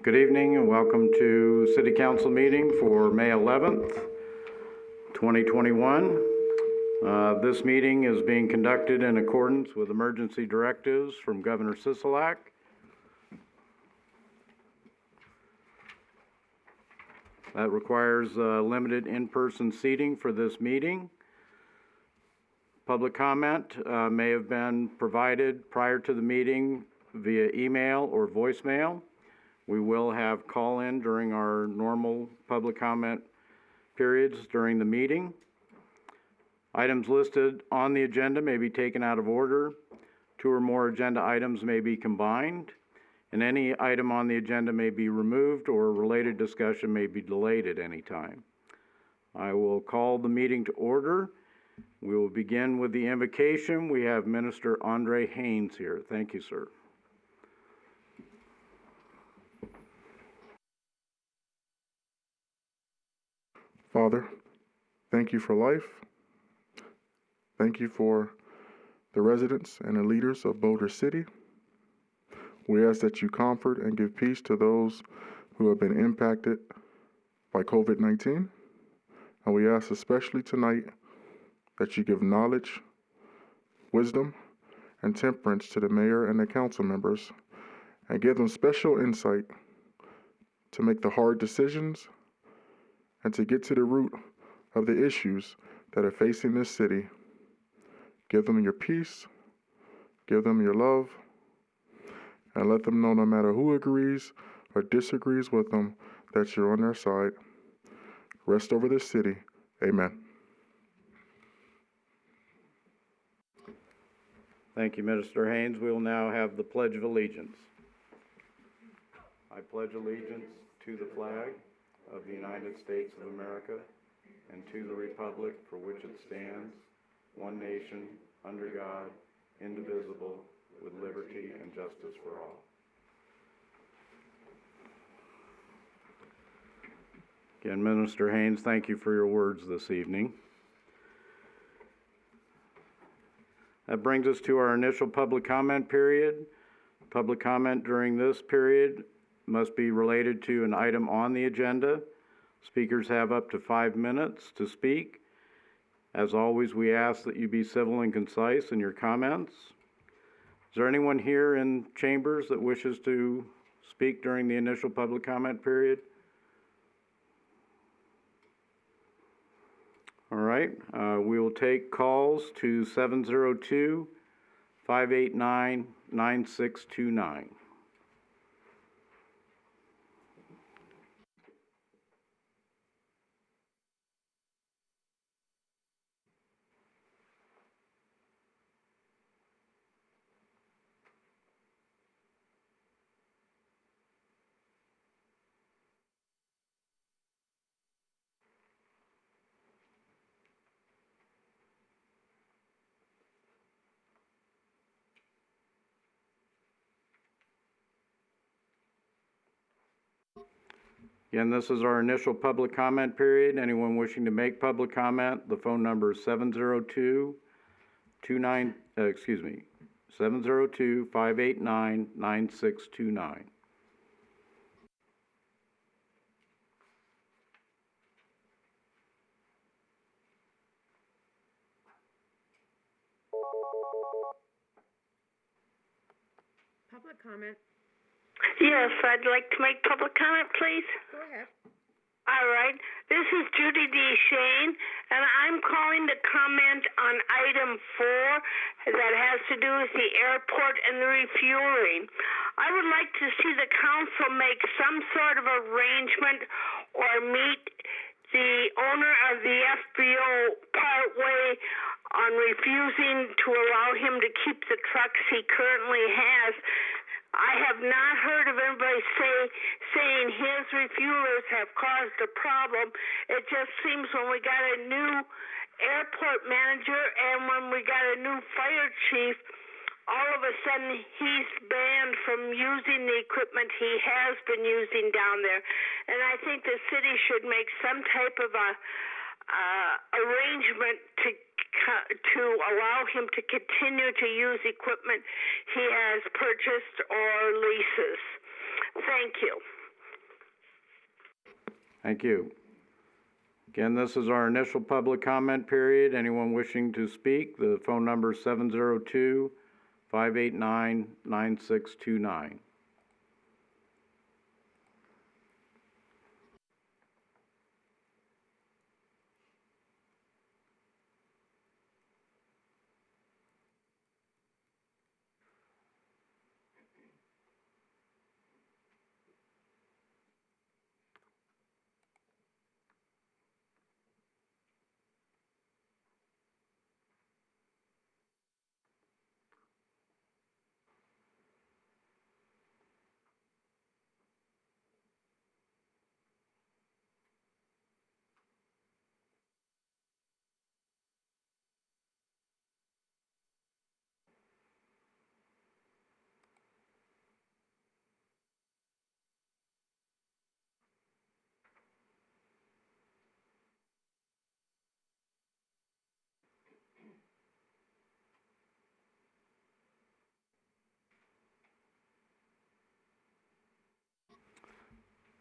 Good evening and welcome to City Council meeting for May 11th, 2021. This meeting is being conducted in accordance with emergency directives from Governor Sisolak. That requires limited in-person seating for this meeting. Public comment may have been provided prior to the meeting via email or voicemail. We will have call-in during our normal public comment periods during the meeting. Items listed on the agenda may be taken out of order. Two or more agenda items may be combined, and any item on the agenda may be removed or related discussion may be delayed at any time. I will call the meeting to order. We will begin with the invocation. We have Minister Andre Haynes here. Thank you, sir. Father, thank you for life. Thank you for the residents and the leaders of Boulder City. We ask that you comfort and give peace to those who have been impacted by COVID-19. And we ask especially tonight that you give knowledge, wisdom, and temperance to the mayor and the council members, and give them special insight to make the hard decisions and to get to the root of the issues that are facing this city. Give them your peace, give them your love, and let them know no matter who agrees or disagrees with them that you're on their side. Rest over this city. Amen. Thank you, Minister Haynes. We will now have the Pledge of Allegiance. I pledge allegiance to the flag of the United States of America and to the republic for which it stands, one nation, under God, indivisible, with liberty and justice for all. Again, Minister Haynes, thank you for your words this evening. That brings us to our initial public comment period. Public comment during this period must be related to an item on the agenda. Speakers have up to 5 minutes to speak. As always, we ask that you be civil and concise in your comments. Is there anyone here in chambers that wishes to speak during the initial public comment period? All right, we will take calls to 702-589-9629. Again, this is our initial public comment period. Anyone wishing to make public comment, the phone number is 702-589-9629. Public comment. Yes, I'd like to make public comment, please. Go ahead. All right. This is Judy D. Shane, and I'm calling to comment on item 4 that has to do with the airport and the refueling. I would like to see the council make some sort of arrangement or meet the owner of the FBO partway on refusing to allow him to keep the trucks he currently has. I have not heard of anybody saying his refuelers have caused a problem. It just seems when we got a new airport manager and when we got a new fire chief, all of a sudden he's banned from using the equipment he has been using down there. And I think the city should make some type of a arrangement to allow him to continue to use equipment he has purchased or leases. Thank you. Thank you. Again, this is our initial public comment period. Anyone wishing to speak, the phone number is 702-589-9629.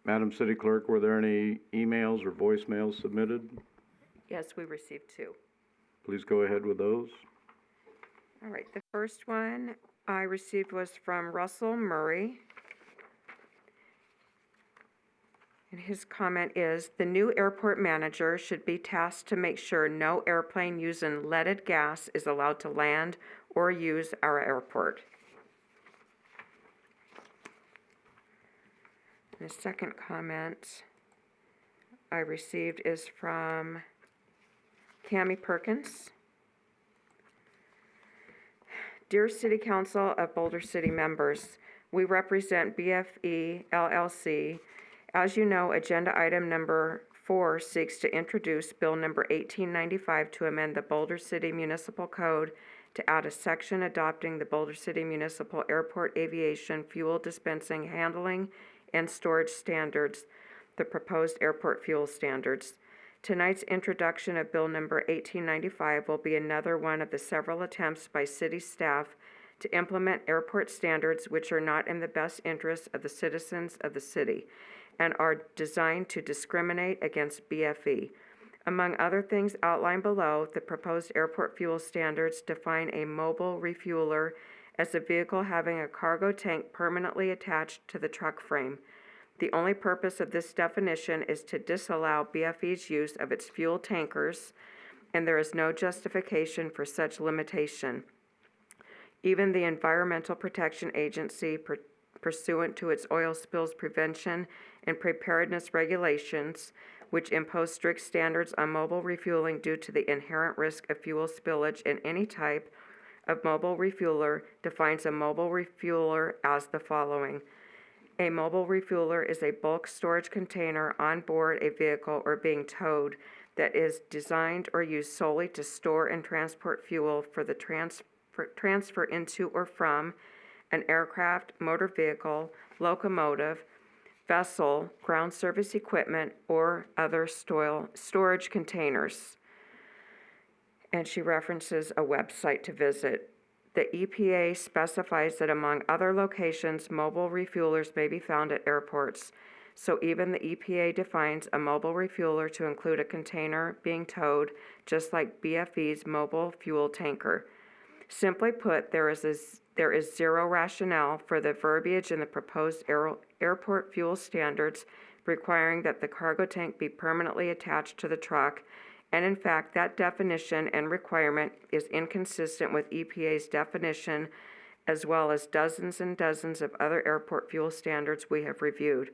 Madam City Clerk, were there any emails or voicemails submitted? Yes, we received 2. Please go ahead with those. All right, the first one I received was from Russell Murray. And his comment is, the new airport manager should be tasked to make sure no airplane using leaded gas is allowed to land or use our airport. And the second comment I received is from Cammie Perkins. Dear City Council of Boulder City members, we represent BFE LLC. As you know, agenda item number 4 seeks to introduce Bill number 1895 to amend the Boulder City Municipal Code to add a section adopting the Boulder City Municipal Airport Aviation Fuel Dispensing, Handling, and Storage Standards, the proposed airport fuel standards. Tonight's introduction of Bill number 1895 will be another one of the several attempts by city staff to implement airport standards which are not in the best interest of the citizens of the city and are designed to discriminate against BFE. Among other things outlined below, the proposed airport fuel standards define a mobile refueler as a vehicle having a cargo tank permanently attached to the truck frame. The only purpose of this definition is to disallow BFE's use of its fuel tankers, and there is no justification for such limitation. Even the Environmental Protection Agency, pursuant to its oil spills prevention and preparedness regulations, which impose strict standards on mobile refueling due to the inherent risk of fuel spillage in any type of mobile refueler, defines a mobile refueler as the following. A mobile refueler is a bulk storage container on board a vehicle or being towed that is designed or used solely to store and transport fuel for the transfer into or from an aircraft, motor vehicle, locomotive, vessel, ground service equipment, or other storage containers. And she references a website to visit. The EPA specifies that among other locations, mobile refuelers may be found at airports. So even the EPA defines a mobile refueler to include a container being towed, just like BFE's mobile fuel tanker. Simply put, there is zero rationale for the verbiage in the proposed airport fuel standards requiring that the cargo tank be permanently attached to the truck, and in fact, that definition and requirement is inconsistent with EPA's definition, as well as dozens and dozens of other airport fuel standards we have reviewed.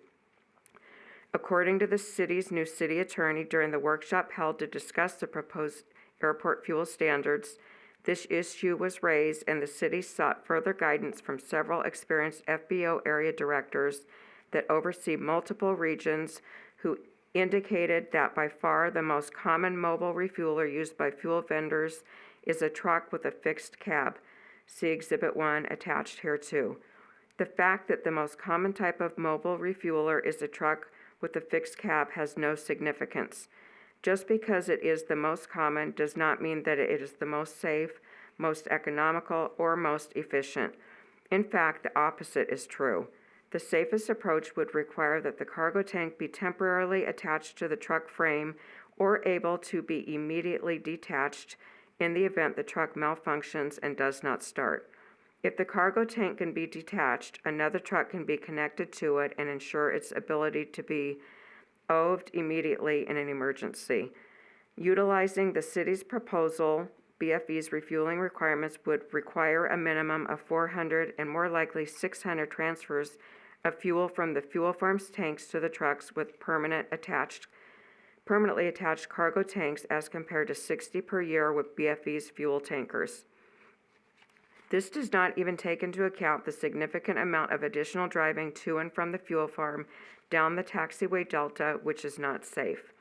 According to the city's new city attorney, during the workshop held to discuss the proposed airport fuel standards, this issue was raised and the city sought further guidance from several experienced FBO area directors that oversee multiple regions who indicated that by far the most common mobile refueler used by fuel vendors is a truck with a fixed cab. See Exhibit 1 attached here too. The fact that the most common type of mobile refueler is a truck with a fixed cab has no significance. Just because it is the most common does not mean that it is the most safe, most economical, or most efficient. In fact, the opposite is true. The safest approach would require that the cargo tank be temporarily attached to the truck frame or able to be immediately detached in the event the truck malfunctions and does not start. If the cargo tank can be detached, another truck can be connected to it and ensure its ability to be moved immediately in an emergency. Utilizing the city's proposal, BFE's refueling requirements would require a minimum of 400 and more likely 600 transfers of fuel from the fuel farm's tanks to the trucks with permanently attached cargo tanks as compared to 60 per year with BFE's fuel tankers. This does not even take into account the significant amount of additional driving to and from the fuel farm down the taxiway delta, which is not safe.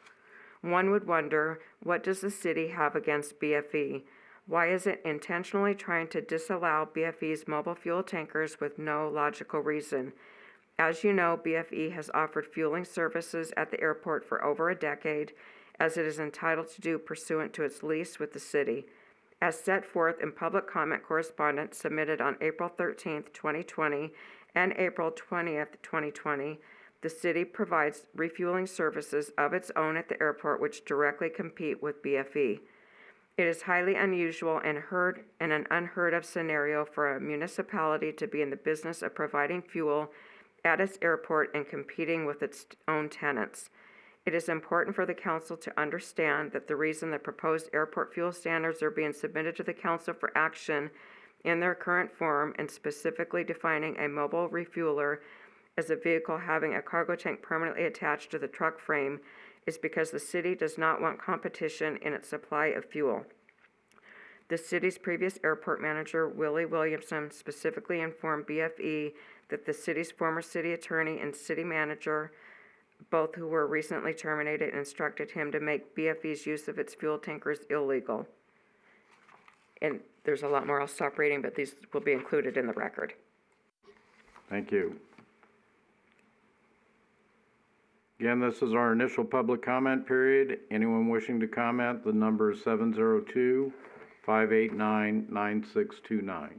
One would wonder, what does the city have against BFE? Why is it intentionally trying to disallow BFE's mobile fuel tankers with no logical reason? As you know, BFE has offered fueling services at the airport for over a decade, as it is entitled to do pursuant to its lease with the city. As set forth in public comment correspondence submitted on April 13th, 2020 and April 20th, 2020, the city provides refueling services of its own at the airport which directly compete with BFE. It is highly unusual and an unheard of scenario for a municipality to be in the business of providing fuel at its airport and competing with its own tenants. It is important for the council to understand that the reason the proposed airport fuel standards are being submitted to the council for action in their current form and specifically defining a mobile refueler as a vehicle having a cargo tank permanently attached to the truck frame is because the city does not want competition in its supply of fuel. The city's previous airport manager, Willie Williamson, specifically informed BFE that the city's former city attorney and city manager, both who were recently terminated, instructed him to make BFE's use of its fuel tankers illegal. And there's a lot more. I'll stop reading, but these will be included in the record. Thank you. Again, this is our initial public comment period. Anyone wishing to comment, the number is 702-589-9629.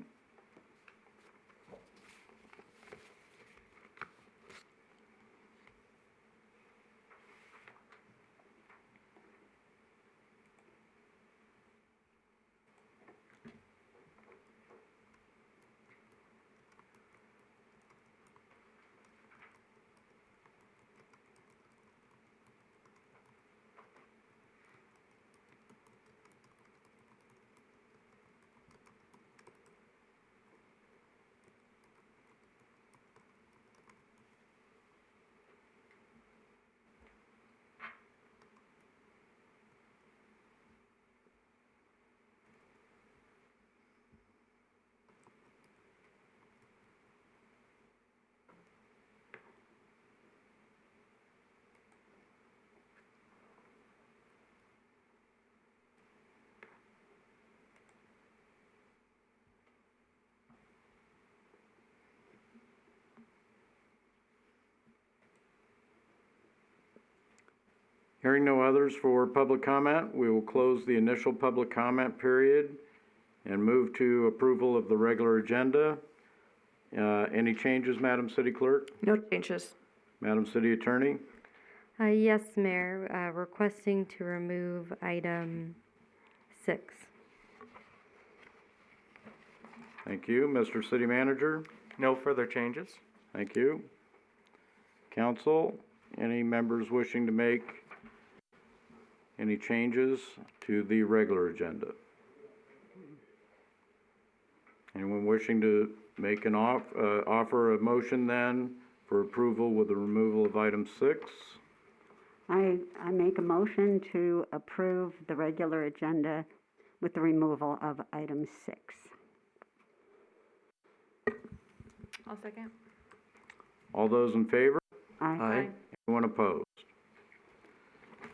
Hearing no others for public comment, we will close the initial public comment period and move to approval of the regular agenda. Any changes, Madam City Clerk? No changes. Madam City Attorney? Yes, Mayor, requesting to remove item 6. Thank you. Mr. City Manager? No further changes. Thank you. Council, any members wishing to make any changes to the regular agenda? Anyone wishing to make an offer a motion then for approval with the removal of item 6? I make a motion to approve the regular agenda with the removal of item 6. I'll second. All those in favor? Aye. Anyone opposed?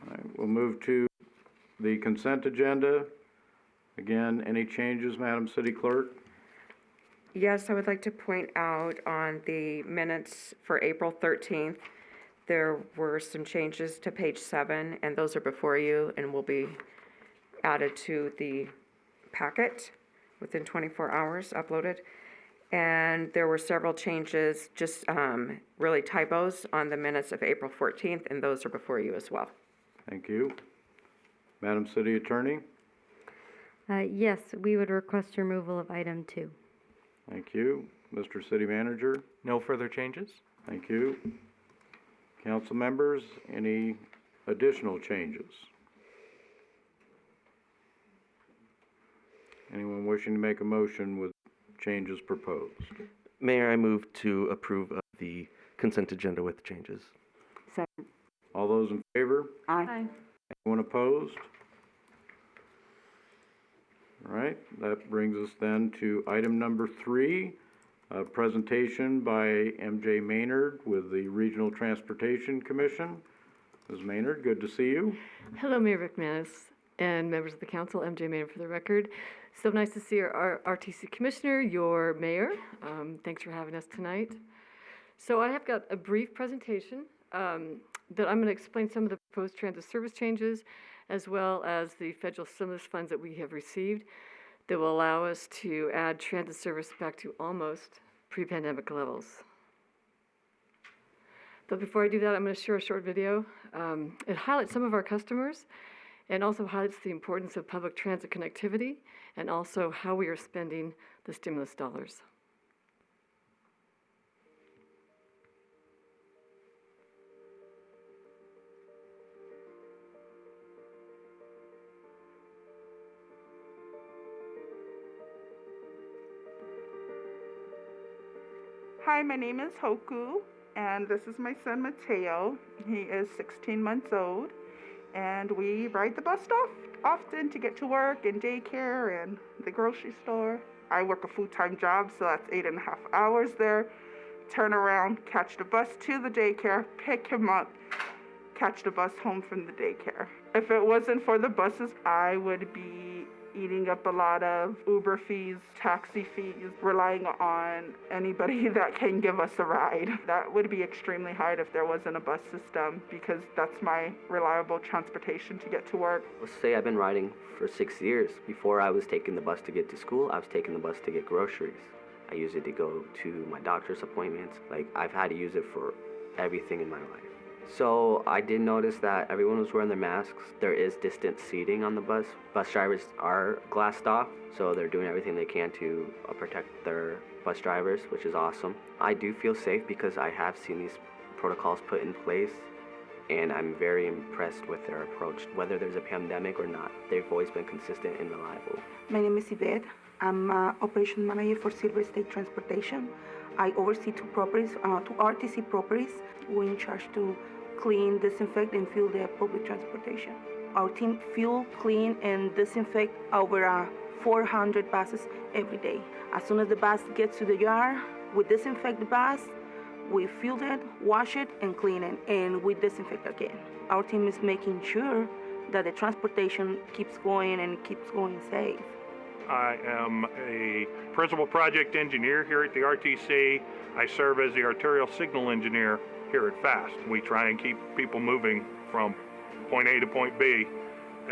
All right, we'll move to the consent agenda. Again, any changes, Madam City Clerk? Yes, I would like to point out on the minutes for April 13th, there were some changes to page 7, and those are before you and will be added to the packet within 24 hours, uploaded. And there were several changes, just really typos on the minutes of April 14th, and those are before you as well. Thank you. Madam City Attorney? Yes, we would request removal of item 2. Thank you. Mr. City Manager? No further changes? Thank you. Council members, any additional changes? Anyone wishing to make a motion with changes proposed? Mayor, I move to approve of the consent agenda with changes. Second. All those in favor? Aye. Anyone opposed? All right, that brings us then to item number 3, a presentation by MJ Maynard with the Regional Transportation Commission. Ms. Maynard, good to see you. Hello, Mayor McManus and members of the council. MJ Maynard for the record. So nice to see our RTC Commissioner, your mayor. Thanks for having us tonight. So I have got a brief presentation that I'm going to explain some of the proposed transit service changes, as well as the federal stimulus funds that we have received that will allow us to add transit service back to almost pre-pandemic levels. But before I do that, I'm going to share a short video. It highlights some of our customers and also highlights the importance of public transit connectivity and also how we are spending the stimulus dollars. Hi, my name is Hoku, and this is my son Mateo. He is 16 months old, and we ride the bus often to get to work and daycare and the grocery store. I work a full-time job, so that's 8.5 hours there. Turn around, catch the bus to the daycare, pick him up, catch the bus home from the daycare. If it wasn't for the buses, I would be eating up a lot of Uber fees, taxi fees, relying on anybody that can give us a ride. That would be extremely hard if there wasn't a bus system, because that's my reliable transportation to get to work. Let's say I've been riding for 6 years. Before I was taking the bus to get to school, I was taking the bus to get groceries. I use it to go to my doctor's appointments. Like, I've had to use it for everything in my life. So I did notice that everyone was wearing their masks. There is distant seating on the bus. Bus drivers are glassed off, so they're doing everything they can to protect their bus drivers, which is awesome. I do feel safe because I have seen these protocols put in place, and I'm very impressed with their approach. Whether there's a pandemic or not, they've always been consistent and reliable. My name is Yvette. I'm Operation Manager for Silver State Transportation. I oversee two RTC properties. We're in charge to clean, disinfect, and fuel the public transportation. Our team fuel, clean, and disinfect over 400 buses every day. As soon as the bus gets to the yard, we disinfect the bus, we fuel it, wash it, and clean it, and we disinfect again. Our team is making sure that the transportation keeps going and keeps going safe. I am a principal project engineer here at the RTC. I serve as the arterial signal engineer here at FAST. We try and keep people moving from point A to point B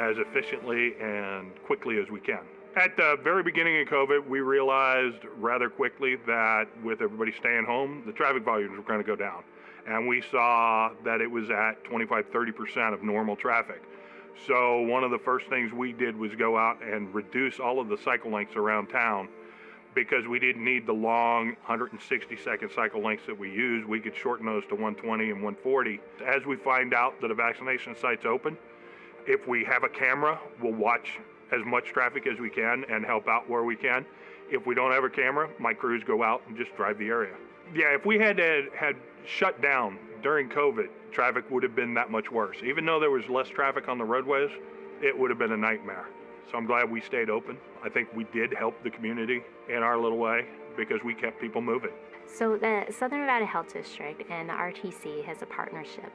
as efficiently and quickly as we can. At the very beginning of COVID, we realized rather quickly that with everybody staying home, the traffic volumes were going to go down. And we saw that it was at 25–30% of normal traffic. So one of the first things we did was go out and reduce all of the cycle lengths around town, because we didn't need the long 160-second cycle lengths that we use. We could shorten those to 120 and 140. As we find out that a vaccination site's open, if we have a camera, we'll watch as much traffic as we can and help out where we can. If we don't have a camera, my crews go out and just drive the area. Yeah, if we had shut down during COVID, traffic would have been that much worse. Even though there was less traffic on the roadways, it would have been a nightmare. So I'm glad we stayed open. I think we did help the community in our little way because we kept people moving. So the Southern Nevada Health District and the RTC has a partnership.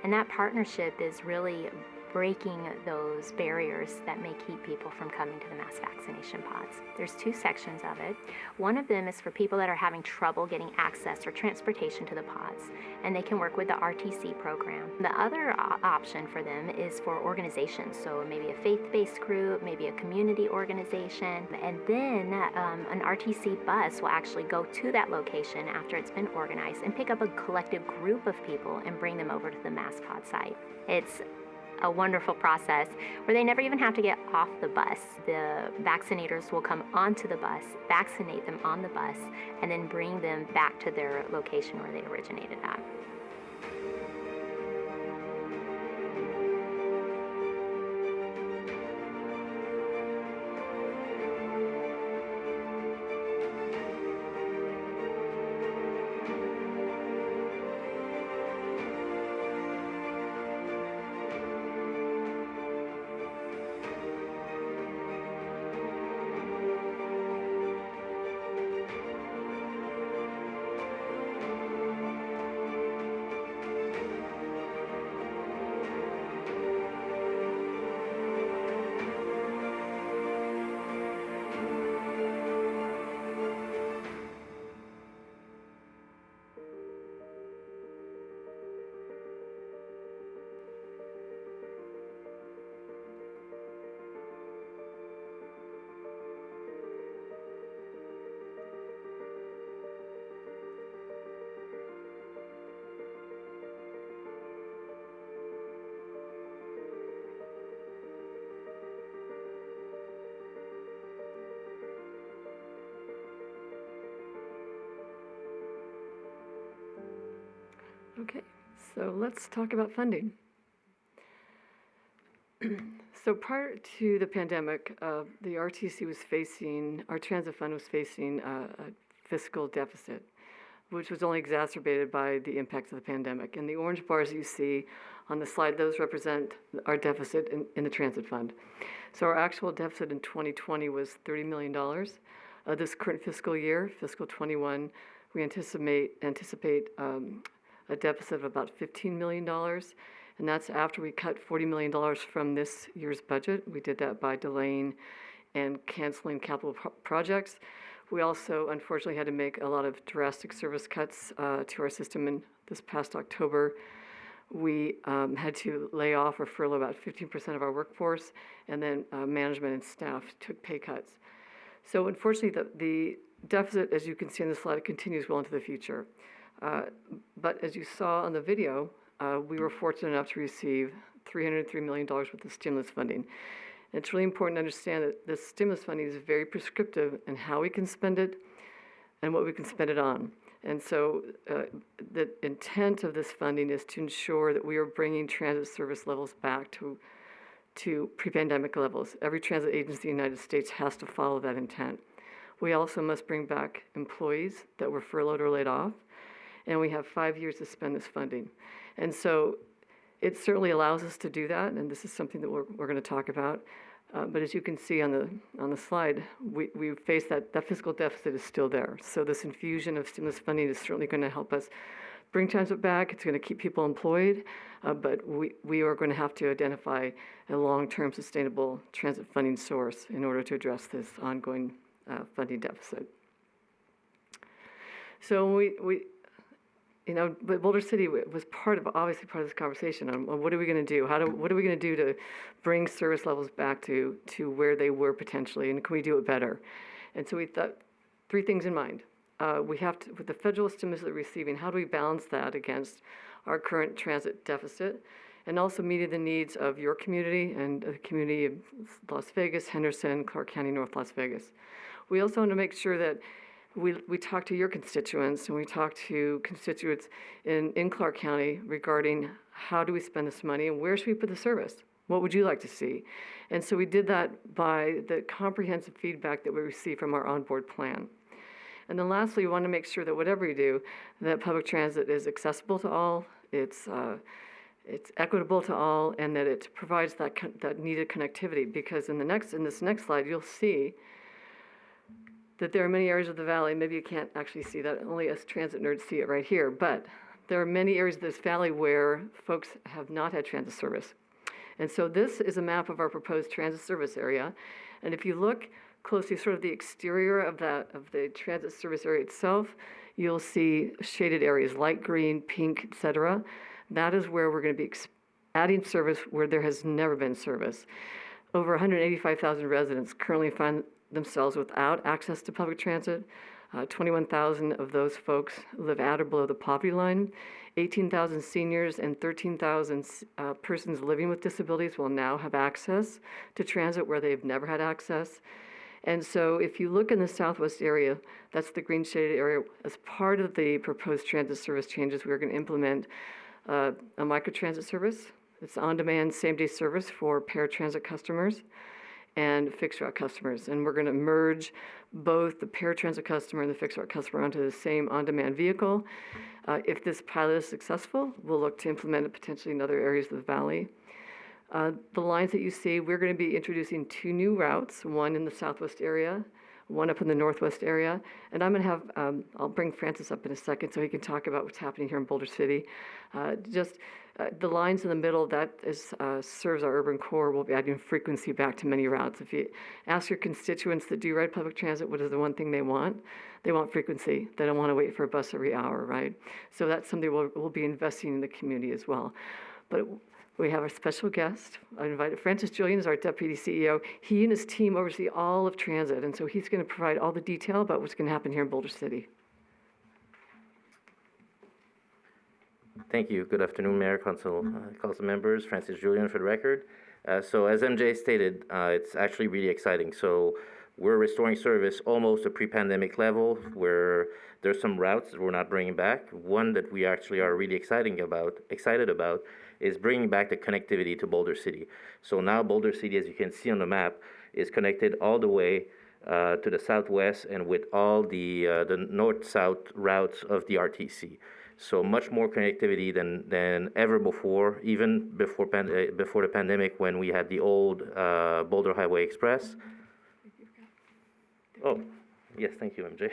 And that partnership is really breaking those barriers that may keep people from coming to the mass vaccination pods. There's two sections of it. One of them is for people that are having trouble getting access or transportation to the pods, and they can work with the RTC program. The other option for them is for organizations, so maybe a faith-based group, maybe a community organization, and then an RTC bus will actually go to that location after it's been organized and pick up a collective group of people and bring them over to the mass pod site. It's a wonderful process where they never even have to get off the bus. The vaccinators will come onto the bus, vaccinate them on the bus, and then bring them back to their location where they originated at. Okay, so let's talk about funding. So prior to the pandemic, the RTC was facing, our transit fund was facing a fiscal deficit, which was only exacerbated by the impacts of the pandemic. And the orange bars you see on the slide, those represent our deficit in the transit fund. So our actual deficit in 2020 was $30 million. This current fiscal year, fiscal 21, we anticipate a deficit of about $15 million, and that's after we cut $40 million from this year's budget. We did that by delaying and canceling capital projects. We also, unfortunately, had to make a lot of drastic service cuts to our system in this past October. We had to lay off or furlough about 15% of our workforce, and then management and staff took pay cuts. So unfortunately, the deficit, as you can see on the slide, continues well into the future. But as you saw on the video, we were fortunate enough to receive $303 million worth of stimulus funding. And it's really important to understand that this stimulus funding is very prescriptive in how we can spend it and what we can spend it on. And so the intent of this funding is to ensure that we are bringing transit service levels back to pre-pandemic levels. Every transit agency in the United States has to follow that intent. We also must bring back employees that were furloughed or laid off, and we have 5 years to spend this funding. And so it certainly allows us to do that, and this is something that we're going to talk about. But as you can see on the slide, we face that fiscal deficit is still there. So this infusion of stimulus funding is certainly going to help us bring transit back. It's going to keep people employed, but we are going to have to identify a long-term sustainable transit funding source in order to address this ongoing funding deficit. So but Boulder City was obviously part of this conversation on what are we going to do? What are we going to do to bring service levels back to where they were potentially, and can we do it better? And so we thought three things in mind. We have to, with the federal stimulus that we're receiving, how do we balance that against our current transit deficit, and also meeting the needs of your community and the community of Las Vegas, Henderson, Clark County, North Las Vegas. We also want to make sure that we talk to your constituents, and we talk to constituents in Clark County regarding how do we spend this money and where should we put the service? What would you like to see? And so we did that by the comprehensive feedback that we received from our onboard plan. And then lastly, we want to make sure that whatever we do, that public transit is accessible to all, it's equitable to all, and that it provides that needed connectivity. Because in this next slide, you'll see that there are many areas of the valley, maybe you can't actually see that, only us transit nerds see it right here, but there are many areas of this valley where folks have not had transit service. And so this is a map of our proposed transit service area. And if you look closely, sort of the exterior of the transit service area itself, you'll see shaded areas, light green, pink, et cetera. That is where we're going to be adding service where there has never been service. Over 185,000 residents currently find themselves without access to public transit. 21,000 of those folks live at or below the poverty line. 18,000 seniors and 13,000 persons living with disabilities will now have access to transit where they've never had access. And so if you look in the southwest area, that's the green shaded area. As part of the proposed transit service changes, we're going to implement a microtransit service. It's on-demand, same-day service for paratransit customers and fixed route customers. And we're going to merge both the paratransit customer and the fixed route customer onto the same on-demand vehicle. If this pilot is successful, we'll look to implement it potentially in other areas of the valley. The lines that you see, we're going to be introducing 2 new routes, one in the southwest area, one up in the northwest area. And I'm going to have, I'll bring Francis up in a second so he can talk about what's happening here in Boulder City. The lines in the middle, that is, serves our urban core. We'll be adding frequency back to many routes. If you ask your constituents that do ride public transit, what is the one thing they want? They want frequency. They don't want to wait for a bus every hour, right? So that's something we'll be investing in the community as well. But we have our special guest. I invited Francis Julian is our Deputy CEO. He and his team oversee all of transit, and so he's going to provide all the detail about what's going to happen here in Boulder City. Thank you. Good afternoon, Mayor, Council members. Francis Julian for the record. So as MJ stated, it's actually really exciting. So we're restoring service almost to pre-pandemic level, where there's some routes that we're not bringing back. One that we actually are really excited about is bringing back the connectivity to Boulder City. So now Boulder City, as you can see on the map, is connected all the way to the southwest and with all the north-south routes of the RTC. So much more connectivity than ever before, even before the pandemic when we had the old Boulder Highway Express. Oh, yes, thank you, MJ.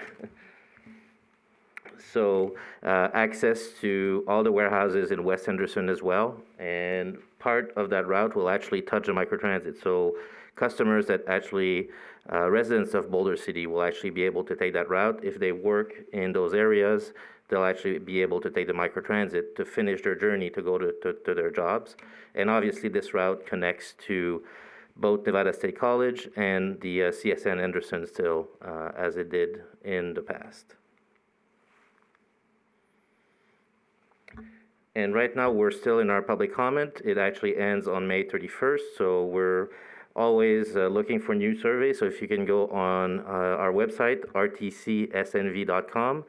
So access to all the warehouses in West Henderson as well, and part of that route will actually touch the microtransit. So customers that actually, residents of Boulder City will actually be able to take that route. If they work in those areas, they'll actually be able to take the microtransit to finish their journey to go to their jobs. And obviously this route connects to both Nevada State College and the CSN Henderson still, as it did in the past. And right now we're still in our public comment. It actually ends on May 31st, so we're always looking for new surveys. So if you can go on our website, rtcsnv.com,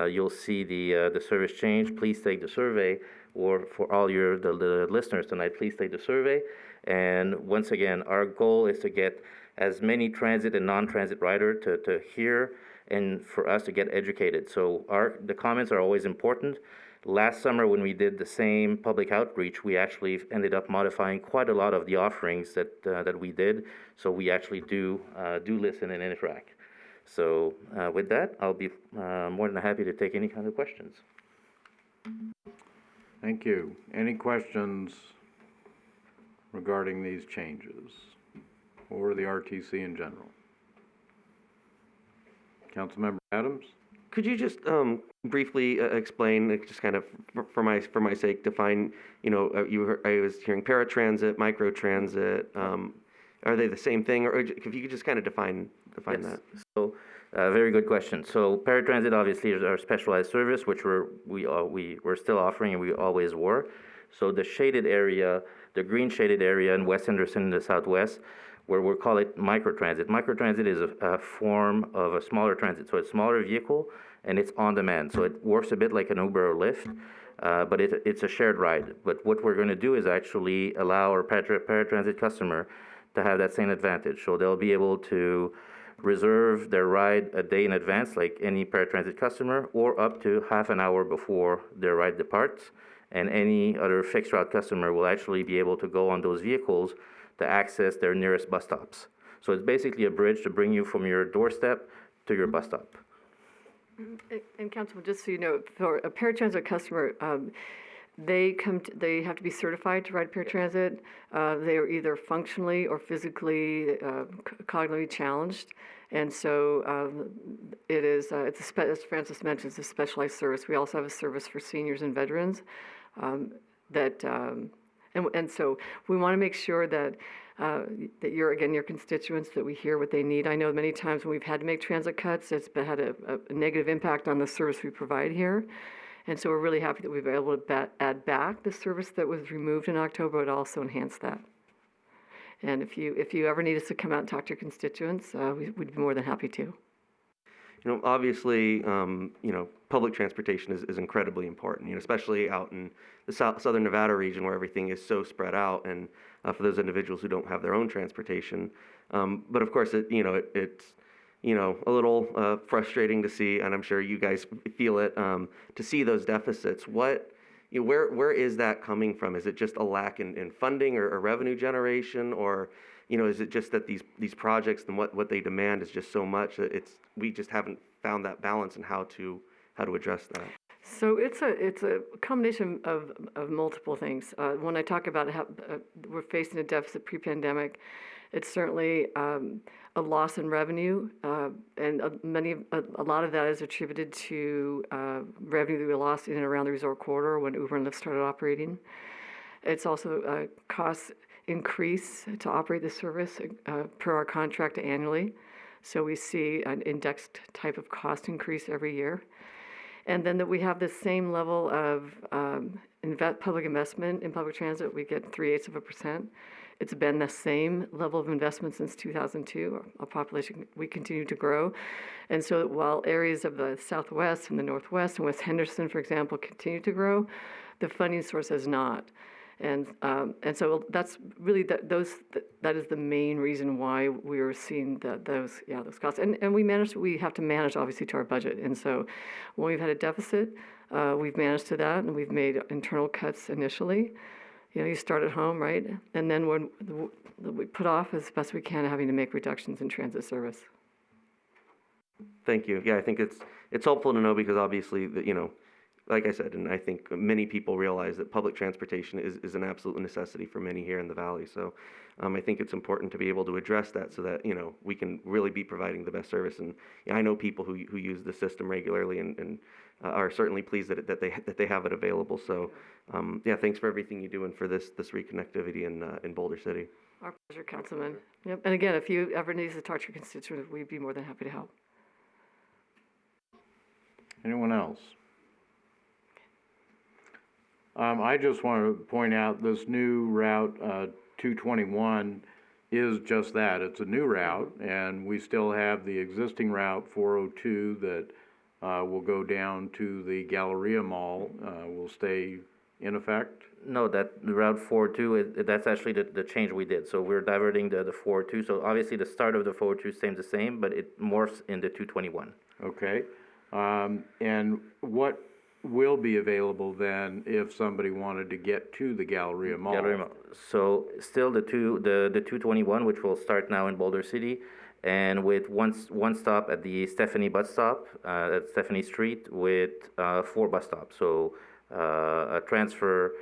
you'll see the service change. Please take the survey, or for all the listeners tonight, please take the survey. And once again, our goal is to get as many transit and non-transit rider to hear and for us to get educated. So the comments are always important. Last summer when we did the same public outreach, we actually ended up modifying quite a lot of the offerings that we did. So we actually do listen and interact. So with that, I'll be more than happy to take any kind of questions. Thank you. Any questions regarding these changes or the RTC in general? Councilmember Adams? Could you just briefly explain, just kind of for my sake, define, I was hearing paratransit, microtransit, are they the same thing? Or if you could just kind of define Yes. that. So, very good question. So paratransit obviously is our specialized service, which we're still offering and we always were. So the shaded area, the green shaded area in West Henderson in the southwest, where we'll call it microtransit. Microtransit is a form of a smaller transit. So it's a smaller vehicle and it's on demand. So it works a bit like an Uber or Lyft, but it's a shared ride. But what we're going to do is actually allow our paratransit customer to have that same advantage. So they'll be able to reserve their ride a day in advance like any paratransit customer, or up to half an hour before their ride departs. And any other fixed route customer will actually be able to go on those vehicles to access their nearest bus stops. So it's basically a bridge to bring you from your doorstep to your bus stop. And Councilman, just so you know, for a paratransit customer, They have to be certified to ride paratransit. They are either functionally or physically, cognitively challenged. And so as Francis mentioned, it's a specialized service. We also have a service for seniors and veterans and so we want to make sure that your constituents, that we hear what they need. I know many times when we've had to make transit cuts, it's had a negative impact on the service we provide here. And so we're really happy that we've been able to add back the service that was removed in October, but also enhance that. And if you ever need us to come out and talk to your constituents, we'd be more than happy to. Obviously, public transportation is incredibly important, especially out in the southern Nevada region where everything is so spread out, and for those individuals who don't have their own transportation. But of course, it's a little frustrating to see, and I'm sure you guys feel it, to see those deficits. Where is that coming from? Is it just a lack in funding or revenue generation, or is it just that these projects and what they demand is just so much that we just haven't found that balance in how to address that? So it's a combination of multiple things. When I talk about how we're facing a deficit pre-pandemic, it's certainly a loss in revenue, and a lot of that is attributed to revenue that we lost in and around the resort corridor when Uber and Lyft started operating. It's also a cost increase to operate the service per our contract annually. So we see an indexed type of cost increase every year. And then that we have the same level of public investment in public transit. We get 0.3%. It's been the same level of investment since 2002. Our population, we continue to grow. And so while areas of the Southwest and the Northwest and West Henderson, for example, continue to grow, the funding source has not. And so that's really that is the main reason why we are seeing those costs. And we have to manage obviously to our budget. And so when we've had a deficit, we've managed to that, and we've made internal cuts initially. You start at home, right? And then when we put off as best we can having to make reductions in transit service. Thank you. Yeah, I think it's helpful to know, because obviously like I said, and I think many people realize that public transportation is an absolute necessity for many here in the Valley. So I think it's important to be able to address that so that, we can really be providing the best service. And I know people who use the system regularly and are certainly pleased that they have it available. So thanks for everything you do and for this reconnectivity in Boulder City. Our pleasure, Councilman. Yep. And again, if you ever need to talk to your constituents, we'd be more than happy to help. Anyone else? I just want to point out this new route 221 is just that. It's a new route, and we still have the existing route 402 that will go down to the Galleria Mall will stay in effect. No, that the Route 402, that's actually the change we did. So we're diverting the 402. So obviously the start of the 402 stays the same, but it morphs into 221. Okay. And what will be available then if somebody wanted to get to the Galleria Mall? Galleria Mall. So still the 221, which will start now in Boulder City, and with one stop at the Stephanie bus stop at Stephanie Street with 4 bus stops. So a transfer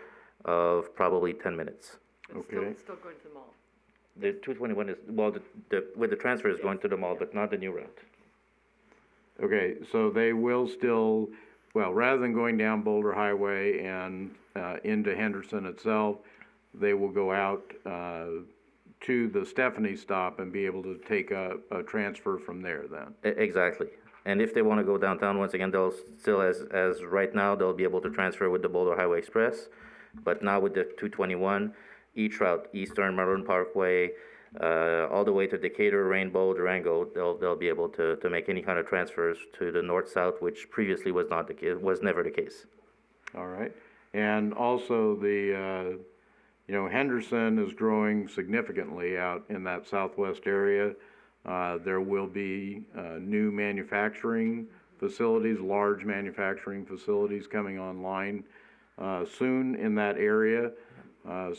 of probably 10 minutes. Okay. Still going to the mall. The 221 is, well, with the transfer is going to the mall, but not the new route. Okay, so they will still, well, rather than going down Boulder Highway and into Henderson itself, they will go out to the Stephanie stop and be able to take a transfer from there then. Exactly. And if they want to go downtown, once again, they'll still, as right now, they'll be able to transfer with the Boulder Highway Express. But now with the 221, each route, Eastern, Maryland Parkway, all the way to Decatur, Rainbow, Durango, they'll be able to make any kind of transfers to the north-south, which previously was not the case, was never the case. All right. And also the, Henderson is growing significantly out in that southwest area. There will be new manufacturing facilities, large manufacturing facilities coming online soon in that area.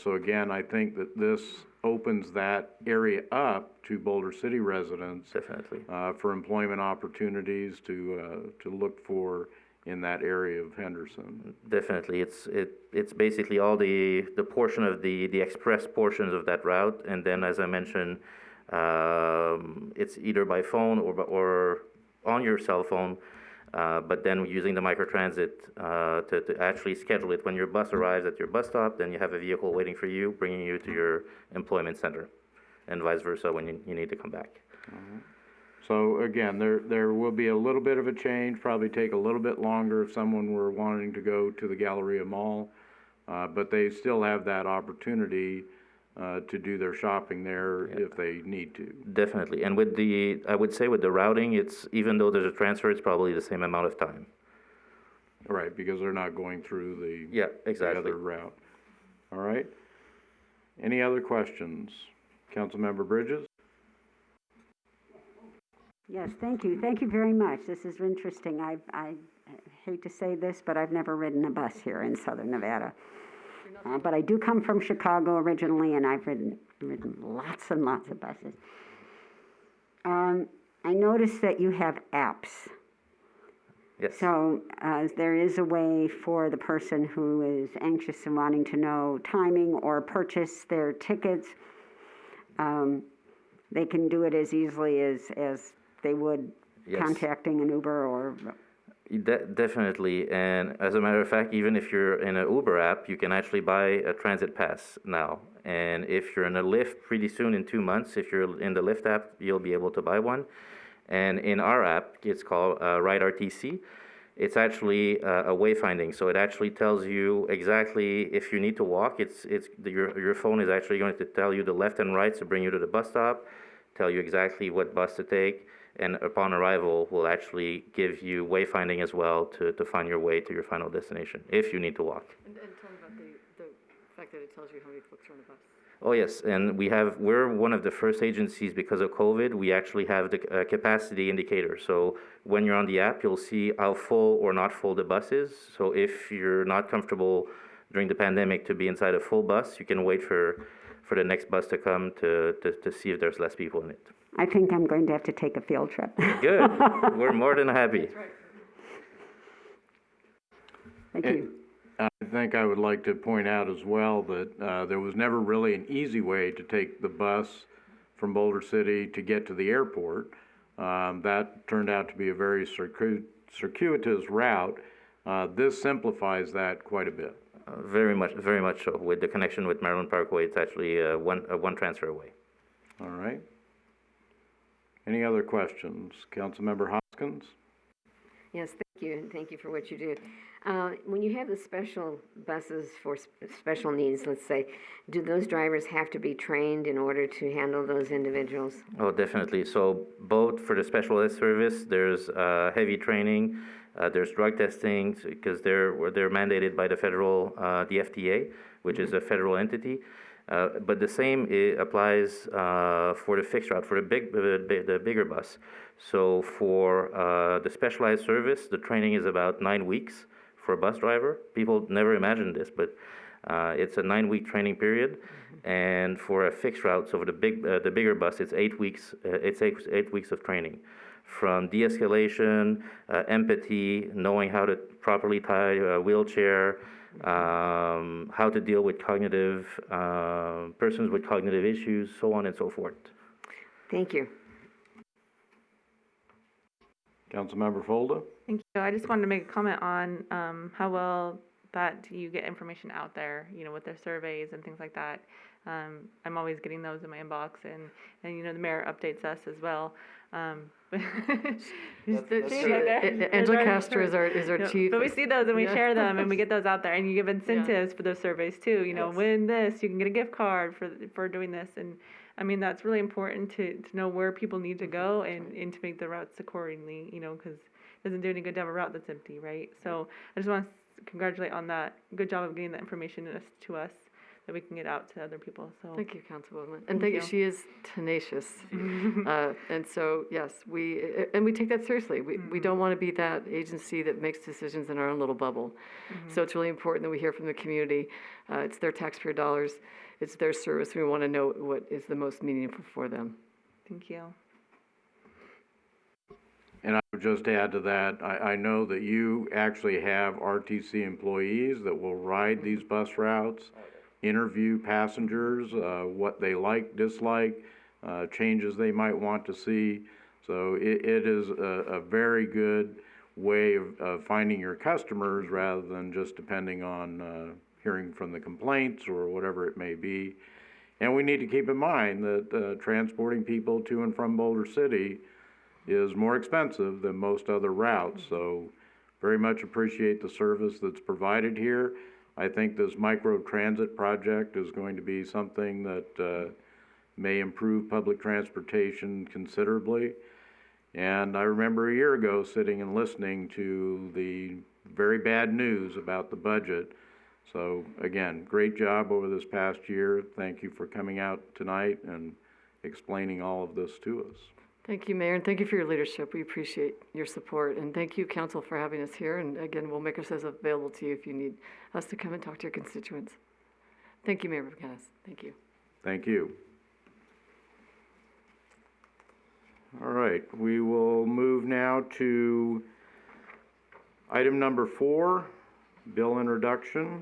So again, I think that this opens that area up to Boulder City residents. Definitely. For employment opportunities, to look for in that area of Henderson. Definitely, it's basically all the portion of the express portions of that route, and then as I mentioned, it's either by phone or on your cell phone, but then using the microtransit to actually schedule it. When your bus arrives at your bus stop, then you have a vehicle waiting for you, bringing you to your employment center, and vice versa when you need to come back. So again, there will be a little bit of a change, probably take a little bit longer if someone were wanting to go to the Galleria Mall, but they still have that opportunity to do their shopping there if they need to. Definitely, and with I would say with the routing, it's, even though there's a transfer, it's probably the same amount of time. Right, because they're not going through the exactly. the other route. All right. Any other questions? Councilmember Bridges? Yes, thank you. Thank you very much. This is interesting. I hate to say this, but I've never ridden a bus here in Southern Nevada. But I do come from Chicago originally, and I've ridden lots and lots of buses. I noticed that you have apps. Yes. So there is a way for the person who is anxious and wanting to know timing or purchase their tickets. They can do it as easily as they would contacting an Uber or... Definitely, and as a matter of fact, even if you're in an Uber app, you can actually buy a transit pass now. And if you're in a Lyft, pretty soon in 2 months, if you're in the Lyft app, you'll be able to buy one. And in our app, it's called Ride RTC. It's actually a wayfinding, so it actually tells you exactly if you need to walk. Your phone is actually going to tell you the left and right to bring you to the bus stop, tell you exactly what bus to take, and upon arrival will actually give you wayfinding as well to find your way to your final destination if you need to walk. And tell me about the fact that it tells you how many folks are on the bus. Oh yes, and we're one of the first agencies, because of COVID, we actually have the capacity indicator. So when you're on the app, you'll see how full or not full the bus is. So if you're not comfortable during the pandemic to be inside a full bus, you can wait for the next bus to come to see if there's less people in it. I think I'm going to have to take a field trip. Good. We're more than happy. Thank you. I think I would like to point out as well that there was never really an easy way to take the bus from Boulder City to get to the airport. That turned out to be a very circuitous route. This simplifies that quite a bit. Very much so. With the connection with Maryland Parkway, it's actually one transfer away. All right. Any other questions? Councilmember Hoskins? Yes, thank you, and thank you for what you do. When you have the special buses for special needs, let's say, do those drivers have to be trained in order to handle those individuals? Oh, definitely. So both for the special ed service, there's heavy training, there's drug testing, because they're mandated by the federal, the FDA, which is a federal entity. But the same applies for the fixed route, for the bigger bus. So for the specialized service, the training is about 9 weeks for a bus driver. People never imagined this, but it's a 9-week training period. And for a fixed route, so for the bigger bus, it's 8 weeks. It's 8 weeks of training, from de-escalation, empathy, knowing how to properly tie a wheelchair, how to deal with persons with cognitive issues, so on and so forth. Thank you. Councilmember Folda? Thank you. I just wanted to make a comment on how well that you get information out there, with their surveys and things like that. I'm always getting those in my inbox, and the mayor updates us as well. Angela Castro is our chief. But we see those and we share them and we get those out there, and you give incentives for those surveys too. Win this, you can get a gift card for doing this, and I mean that's really important to know where people need to go and to make the routes accordingly. Because it doesn't do any good to have a route that's empty, right? So I just want to congratulate on that. Good job of getting that information to us, that we can get out to other people. So thank you, Councilwoman, and thank you. She is tenacious, and so yes, we take that seriously. We don't want to be that agency that makes decisions in our own little bubble. So it's really important that we hear from the community. It's their taxpayer dollars, it's their service. We want to know what is the most meaningful for them. Thank you. And I would just add to that, I know that you actually have RTC employees that will ride these bus routes, interview passengers, what they like, dislike, changes they might want to see. So it is a very good way of finding your customers rather than just depending on hearing from the complaints or whatever it may be. And we need to keep in mind that transporting people to and from Boulder City is more expensive than most other routes. So very much appreciate the service that's provided here. I think this micro transit project is going to be something that may improve public transportation considerably. And I remember a year ago sitting and listening to the very bad news about the budget. So again, great job over this past year. Thank you for coming out tonight and explaining all of this to us. Thank you, Mayor, and thank you for your leadership. We appreciate your support, and thank you, Council, for having us here. And again, we'll make ourselves available to you if you need us to come and talk to your constituents. Thank you, Mayor McGinnis. Thank you. Thank you. All right, we will move now to item number 4, bill introduction.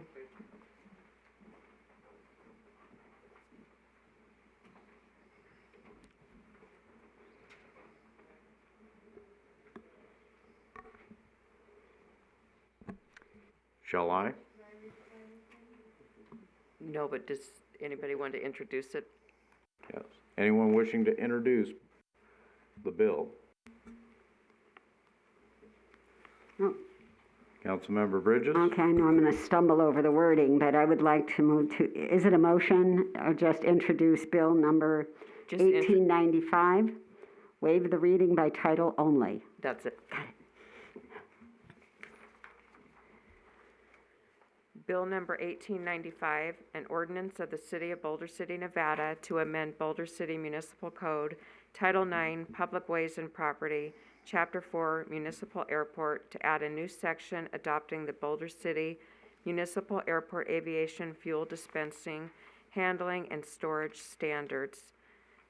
Shall I? No, but does anybody want to introduce it? Yes. Anyone wishing to introduce the bill? No. Councilmember Bridges? Okay, I know I'm going to stumble over the wording, but I would like to move to, is it a motion or just introduce bill number 1895? Waive the reading by title only. That's it. Bill number 1895, an ordinance of the City of Boulder City, Nevada to amend Boulder City Municipal Code, Title 9, Public Ways and Property, Chapter 4, Municipal Airport, to add a new section adopting the Boulder City Municipal Airport Aviation Fuel Dispensing, Handling, and Storage Standards.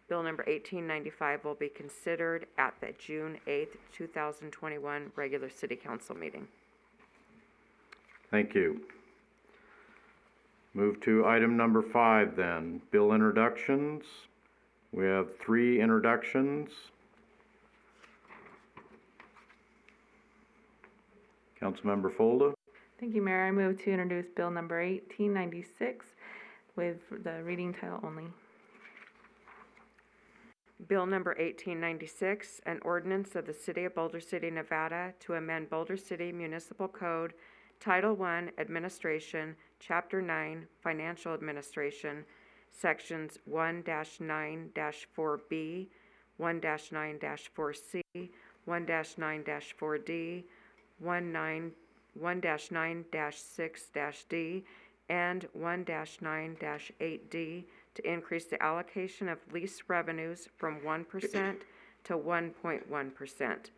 Bill number 1895 will be considered at the June 8th, 2021 regular City Council meeting. Thank you. Move to item number 5 then, bill introductions. We have 3 introductions. Councilmember Folda? Thank you, Mayor. I move to introduce bill number 1896 with the reading title only. Bill number 1896, an ordinance of the City of Boulder City, Nevada to amend Boulder City Municipal Code, Title 1, Administration, Chapter 9, Financial Administration, Sections 1-9-4B, 1-9-4C, 1-9-4D, 1-9-6-D, and 1-9-8D to increase the allocation of lease revenues from 1% to 1.1%.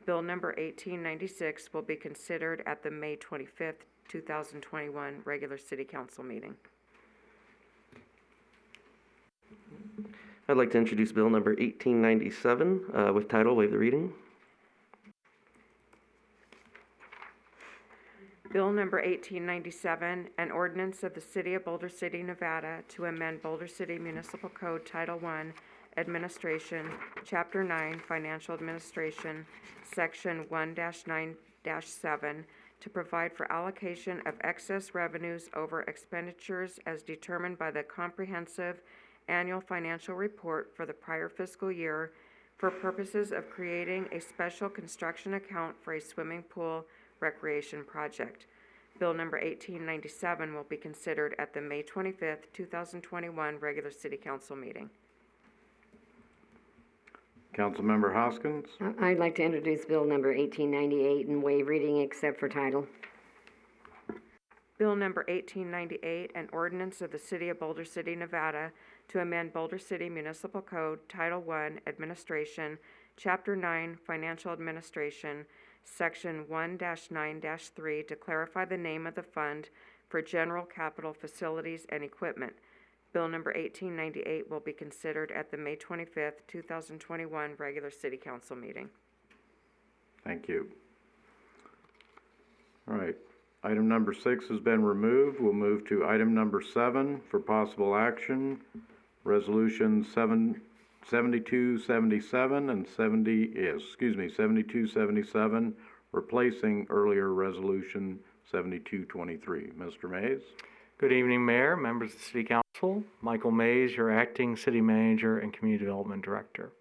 Bill number 1896 will be considered at the May 25th, 2021 regular City Council meeting. I'd like to introduce bill number 1897 with title, waive the reading. Bill number 1897, an ordinance of the City of Boulder City, Nevada to amend Boulder City Municipal Code Title 1, Administration, Chapter 9, Financial Administration, Section 1-9-7, to provide for allocation of excess revenues over expenditures as determined by the Comprehensive Annual Financial Report for the prior fiscal year for purposes of creating a special construction account for a swimming pool recreation project. Bill number 1897 will be considered at the May 25th, 2021 regular City Council meeting. Councilmember Hoskins? I'd like to introduce bill number 1898 and waive reading except for title. Bill number 1898, an ordinance of the City of Boulder City, Nevada to amend Boulder City Municipal Code, Title 1, Administration, Chapter 9, Financial Administration, Section 1-9-3 to clarify the name of the fund for general capital facilities and equipment. Bill number 1898 will be considered at the May 25th, 2021 regular City Council meeting. Thank you. All right, item number 6 has been removed. We'll move to item number 7 for possible action. Resolution 7277 and 7277, replacing earlier resolution 7223. Mr. Mays? Good evening, Mayor, members of the City Council. Michael Mays, your acting City Manager and Community Development Director.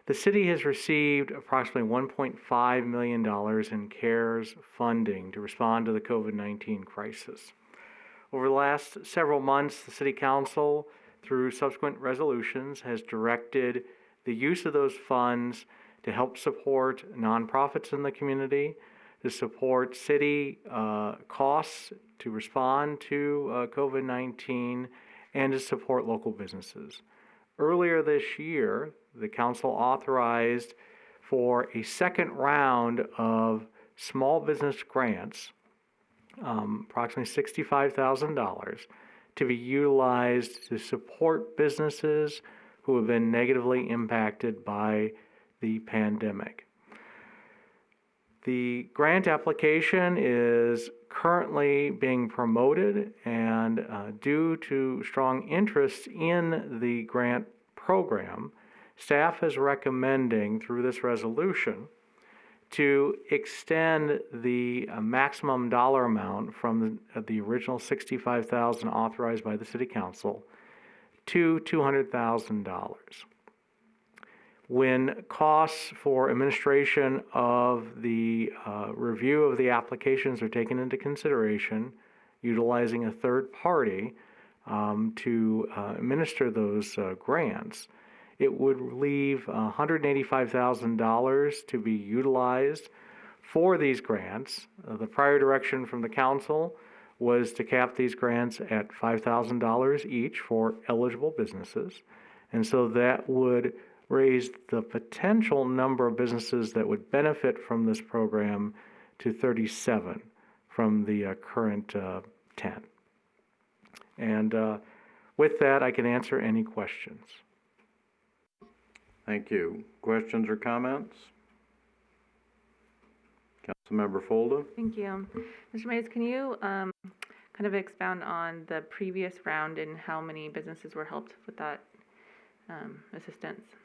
The city has received approximately $1.5 million in CARES funding to respond to the COVID-19 crisis. Over the last several months, the City Council, through subsequent resolutions, has directed the use of those funds to help support nonprofits in the community, to support city costs to respond to COVID-19, and to support local businesses. Earlier this year, the council authorized for a second round of small business grants, approximately $65,000, to be utilized to support businesses who have been negatively impacted by the pandemic. The grant application is currently being promoted, and due to strong interest in the grant program, staff is recommending through this resolution to extend the maximum dollar amount from the original $65,000 authorized by the City Council to $200,000. When costs for administration of the review of the applications are taken into consideration, utilizing a third party to administer those grants, it would leave $185,000 to be utilized for these grants. The prior direction from the council was to cap these grants at $5,000 each for eligible businesses, and so that would raise the potential number of businesses that would benefit from this program to 37 from the current 10. And with that, I can answer any questions. Thank you. Questions or comments? Councilmember Folda? Thank you. Mr. Mays, can you kind of expound on the previous round and how many businesses were helped with that assistance?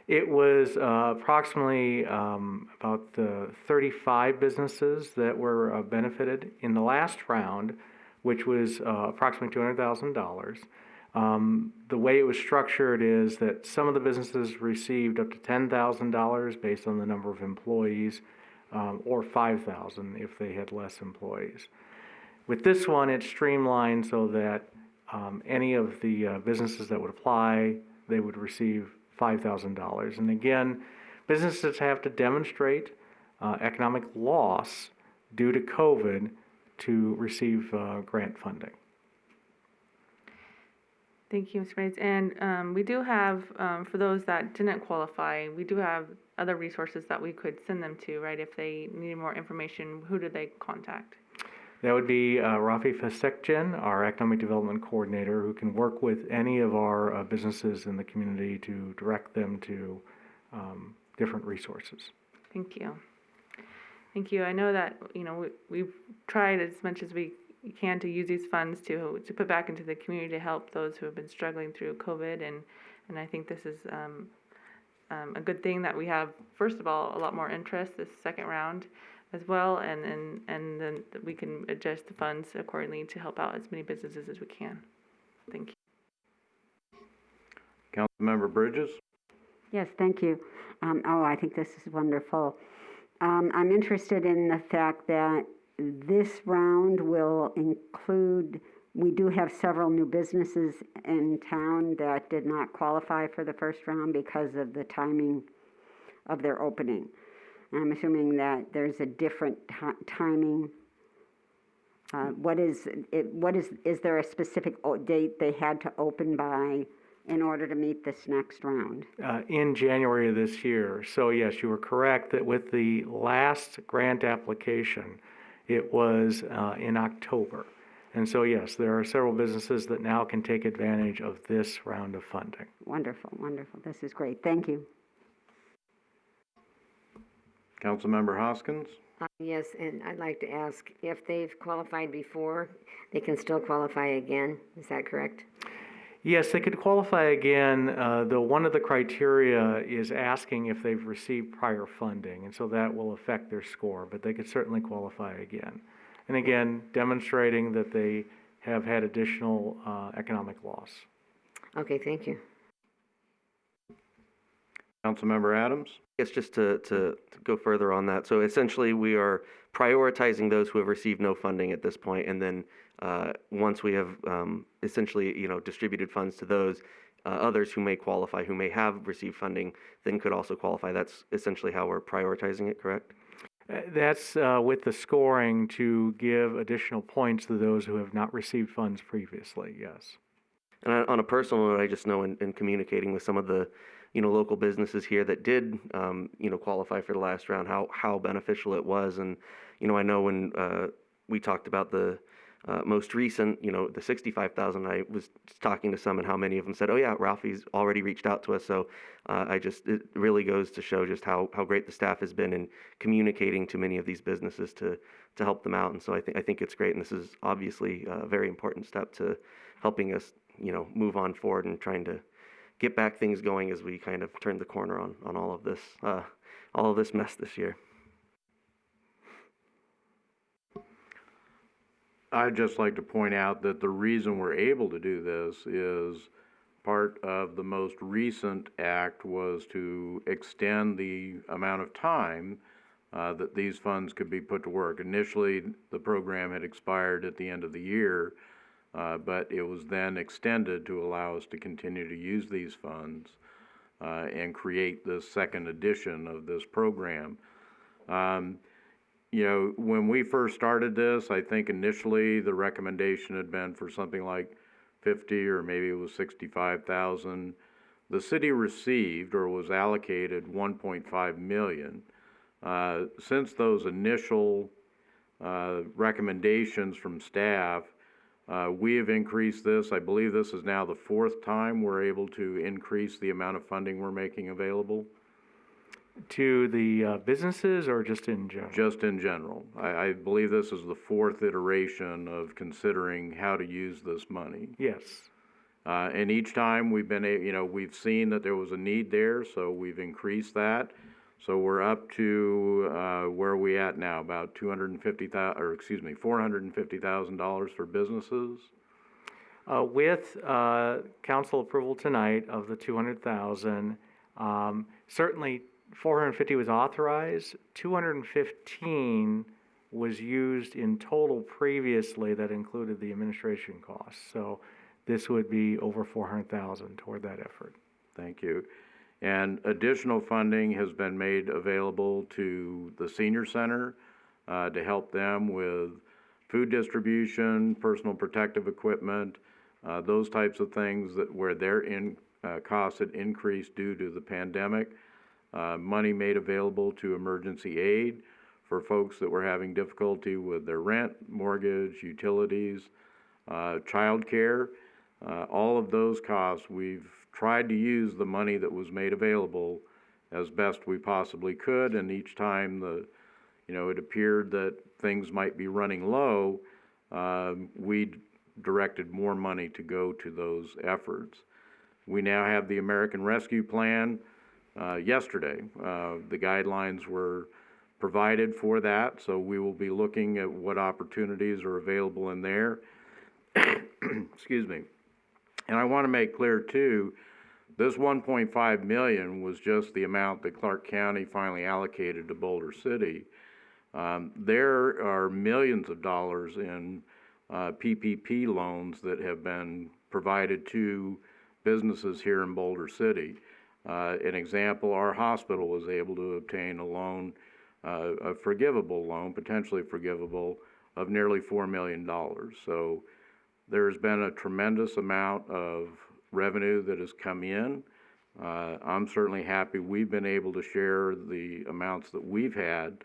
It was approximately about 35 businesses that were benefited in the last round, which was approximately $200,000. The way it was structured is that some of the businesses received up to $10,000 based on the number of employees, or $5,000 if they had less employees. With this one, it's streamlined so that any of the businesses that would apply, they would receive $5,000. And again, businesses have to demonstrate economic loss due to COVID to receive grant funding. Thank you, Mr. Mays. And we do have, for those that didn't qualify, we do have other resources that we could send them to, right? If they need more information, who do they contact? That would be Rafi Fasekjan, our Economic Development Coordinator, who can work with any of our businesses in the community to direct them to different resources. Thank you. Thank you. I know that, we've tried as much as we can to use these funds to put back into the community to help those who have been struggling through COVID, and I think this is a good thing that we have, first of all, a lot more interest this second round as well, and then we can adjust the funds accordingly to help out as many businesses as we can. Thank you. Councilmember Bridges? Yes, thank you. I think this is wonderful. I'm interested in the fact that this round will include, we do have several new businesses in town that did not qualify for the first round because of the timing of their opening. I'm assuming that there's a different timing. Is there a specific date they had to open by in order to meet this next round? In January of this year. So yes, you were correct that with the last grant application, it was in October. And so yes, there are several businesses that now can take advantage of this round of funding. Wonderful, wonderful. This is great. Thank you. Councilmember Hoskins? Yes, and I'd like to ask if they've qualified before, they can still qualify again. Is that correct? Yes, they could qualify again, though one of the criteria is asking if they've received prior funding, and so that will affect their score, but they could certainly qualify again. And again, demonstrating that they have had additional economic loss. Okay, thank you. Councilmember Adams? Yes, just to go further on that. So essentially, we are prioritizing those who have received no funding at this point, and then once we have essentially, distributed funds to those, others who may qualify, who may have received funding, then could also qualify. That's essentially how we're prioritizing it, correct? That's with the scoring to give additional points to those who have not received funds previously, yes. And on a personal note, I just know in communicating with some of the, local businesses here that did, qualify for the last round, how beneficial it was. And, I know when we talked about the most recent, the 65,000, I was talking to some and how many of them said, oh yeah, Ralphie's already reached out to us. So it really goes to show just how great the staff has been in communicating to many of these businesses to help them out. And so I think it's great. And this is obviously a very important step to helping us, move on forward and trying to get back things going as we kind of turn the corner on all of this mess this year. I'd just like to point out that the reason we're able to do this is part of the most recent act was to extend the amount of time that these funds could be put to work. Initially, the program had expired at the end of the year, but it was then extended to allow us to continue to use these funds and create this second edition of this program. When we first started this, I think initially the recommendation had been for something like 50 or maybe it was 65,000. The city received or was allocated 1.5 million. Since those initial recommendations from staff, we have increased this. I believe this is now the fourth time we're able to increase the amount of funding we're making available. To the businesses or just in general? Just in general. I believe this is the fourth iteration of considering how to use this money. Yes. And each time we've been, we've seen that there was a need there, so we've increased that. So we're up to where are we at now? About $450,000 for businesses. With council approval tonight of the 200,000, certainly 450 was authorized. 215 was used in total previously. That included the administration costs. So this would be over 400,000 toward that effort. Thank you. And additional funding has been made available to the senior center to help them with food distribution, personal protective equipment, those types of things where their costs had increased due to the pandemic. Money made available to emergency aid for folks that were having difficulty with their rent, mortgage, utilities, childcare. All of those costs, we've tried to use the money that was made available as best we possibly could, and each time it appeared that things might be running low, we directed more money to go to those efforts. We now have the American Rescue Plan. Yesterday, the guidelines were provided for that, so we will be looking at what opportunities are available in there. Excuse me. And I want to make clear too, this 1.5 million was just the amount that Clark County finally allocated to Boulder City. There are millions of dollars in PPP loans that have been provided to businesses here in Boulder City. An example, our hospital was able to obtain a loan, a forgivable loan, potentially forgivable, of nearly $4 million. So there's been a tremendous amount of revenue that has come in. I'm certainly happy we've been able to share the amounts that we've had,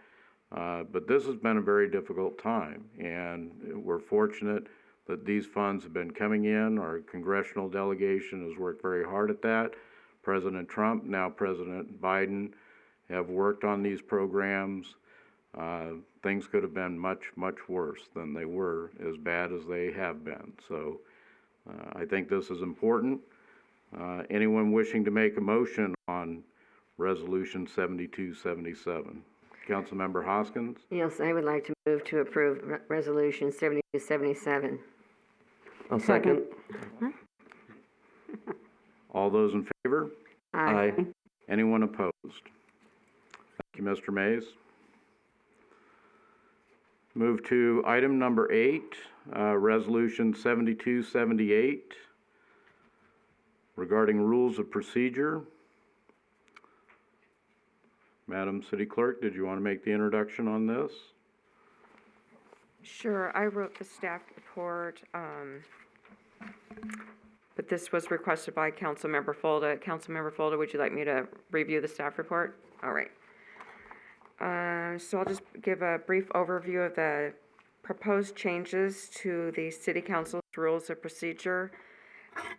but this has been a very difficult time, and we're fortunate that these funds have been coming in. Our congressional delegation has worked very hard at that. President Trump, now President Biden, have worked on these programs. Things could have been much, much worse than they were, as bad as they have been. So I think this is important. Anyone wishing to make a motion on Resolution 7277? Councilmember Hoskins? Yes, I would like to move to approve Resolution 7277. I'll second. All those in favor? Aye. Anyone opposed? Thank you, Mr. Mays. Move to item number 8, Resolution 7278, regarding rules of procedure. Madam City Clerk, did you want to make the introduction on this? Sure, I wrote the staff report, but this was requested by Councilmember Folda. Councilmember Folda, would you like me to review the staff report? All right. So I'll just give a brief overview of the proposed changes to the City Council's rules of procedure.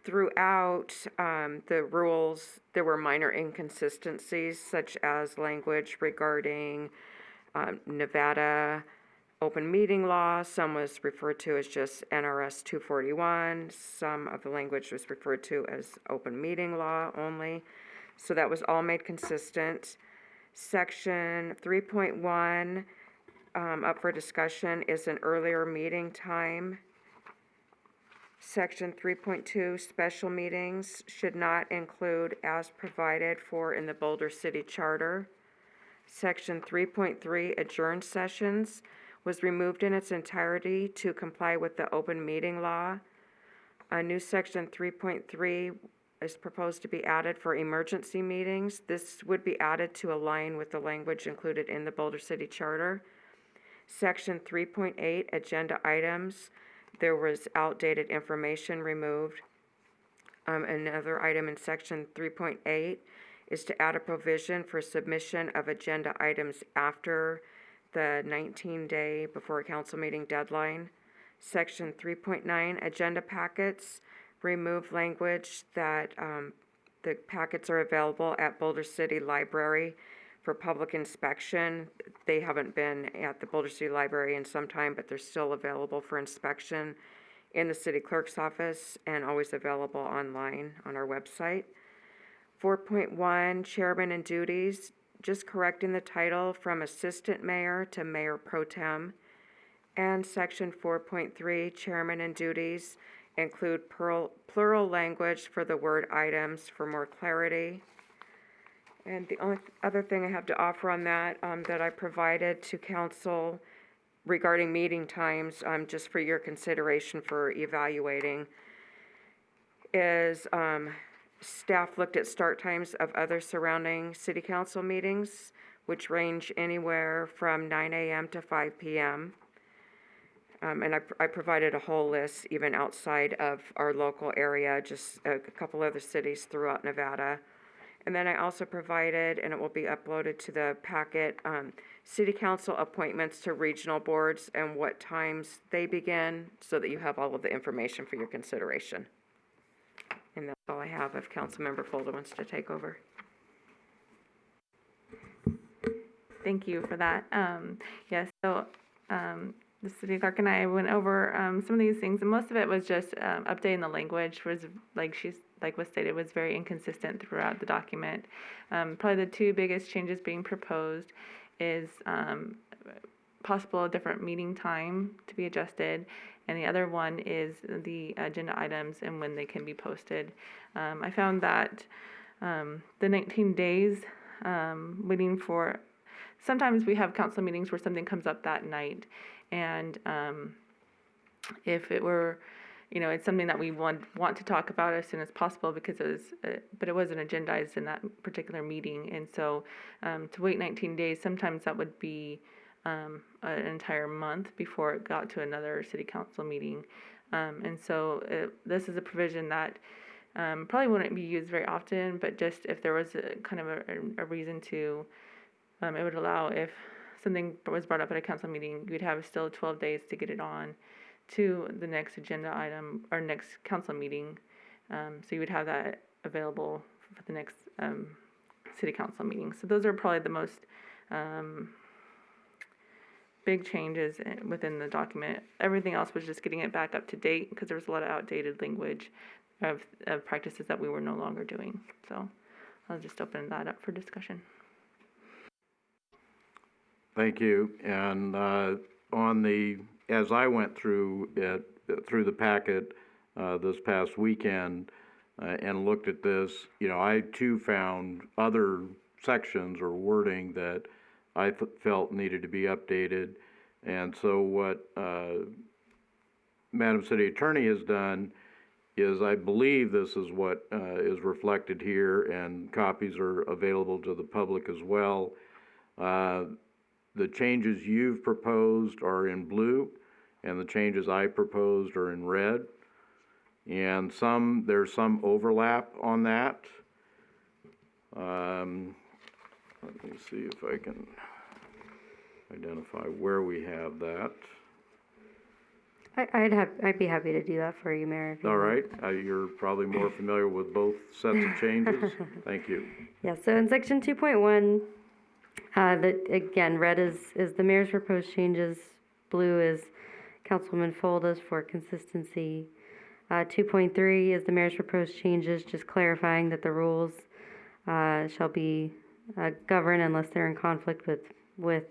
Throughout the rules, there were minor inconsistencies, such as language regarding Nevada open meeting law. Some was referred to as just NRS 241. Some of the language was referred to as open meeting law only. So that was all made consistent. Section 3.1, up for discussion, is an earlier meeting time. Section 3.2, special meetings should not include as provided for in the Boulder City Charter. Section 3.3, adjourned sessions, was removed in its entirety to comply with the open meeting law. A new section 3.3 is proposed to be added for emergency meetings. This would be added to align with the language included in the Boulder City Charter. Section 3.8, agenda items, there was outdated information removed. Another item in section 3.8 is to add a provision for submission of agenda items after the 19-day before a council meeting deadline. Section 3.9, agenda packets, remove language that the packets are available at Boulder City Library for public inspection. They haven't been at the Boulder City Library in some time, but they're still available for inspection in the city clerk's office and always available online on our website. 4.1, chairman and duties, just correcting the title from assistant mayor to mayor pro tem. And section 4.3, chairman and duties, include plural language for the word items for more clarity. And the only other thing I have to offer on that, that I provided to council regarding meeting times, just for your consideration for evaluating, is staff looked at start times of other surrounding city council meetings, which range anywhere from 9 a.m. to 5 p.m. And I provided a whole list even outside of our local area, just a couple other cities throughout Nevada. And then I also provided, and it will be uploaded to the packet, city council appointments to regional boards and what times they begin, so that you have all of the information for your consideration. And that's all I have if Councilmember Folda wants to take over. Thank you for that. Yes, so the city clerk and I went over some of these things, and most of it was just updating the language. Was like was stated, was very inconsistent throughout the document. Probably the two biggest changes being proposed is possible different meeting time to be adjusted, and the other one is the agenda items and when they can be posted. I found that the 19 days waiting for, sometimes we have council meetings where something comes up that night, and if it were, it's something that we want to talk about as soon as possible, because it was, but it wasn't agendized in that particular meeting, and so to wait 19 days, sometimes that would be an entire month before it got to another city council meeting, and so this is a provision that probably wouldn't be used very often, but just if there was a kind of a reason to, it would allow, if something was brought up at a council meeting, you'd have still 12 days to get it on to the next agenda item or next council meeting. So you would have that available for the next city council meetings. So those are probably the most big changes within the document. Everything else was just getting it back up to date because there was a lot of outdated language of practices that we were no longer doing. So I'll just open that up for discussion. Thank you. And as I went through the packet this past weekend and looked at this, I too found other sections or wording that I felt needed to be updated. And so what Madam City Attorney has done is, I believe this is what is reflected here, and copies are available to the public as well. The changes you've proposed are in blue, and the changes I proposed are in red. And there's some overlap on that. Let me see if I can identify where we have that. I'd be happy to do that for you, Mayor. All right, you're probably more familiar with both sets of changes. Thank you. Yeah, so in section 2.1, again, red is the mayor's proposed changes, blue is Councilwoman Folda's for consistency. 2.3 is the mayor's proposed changes, just clarifying that the rules shall be govern unless they're in conflict with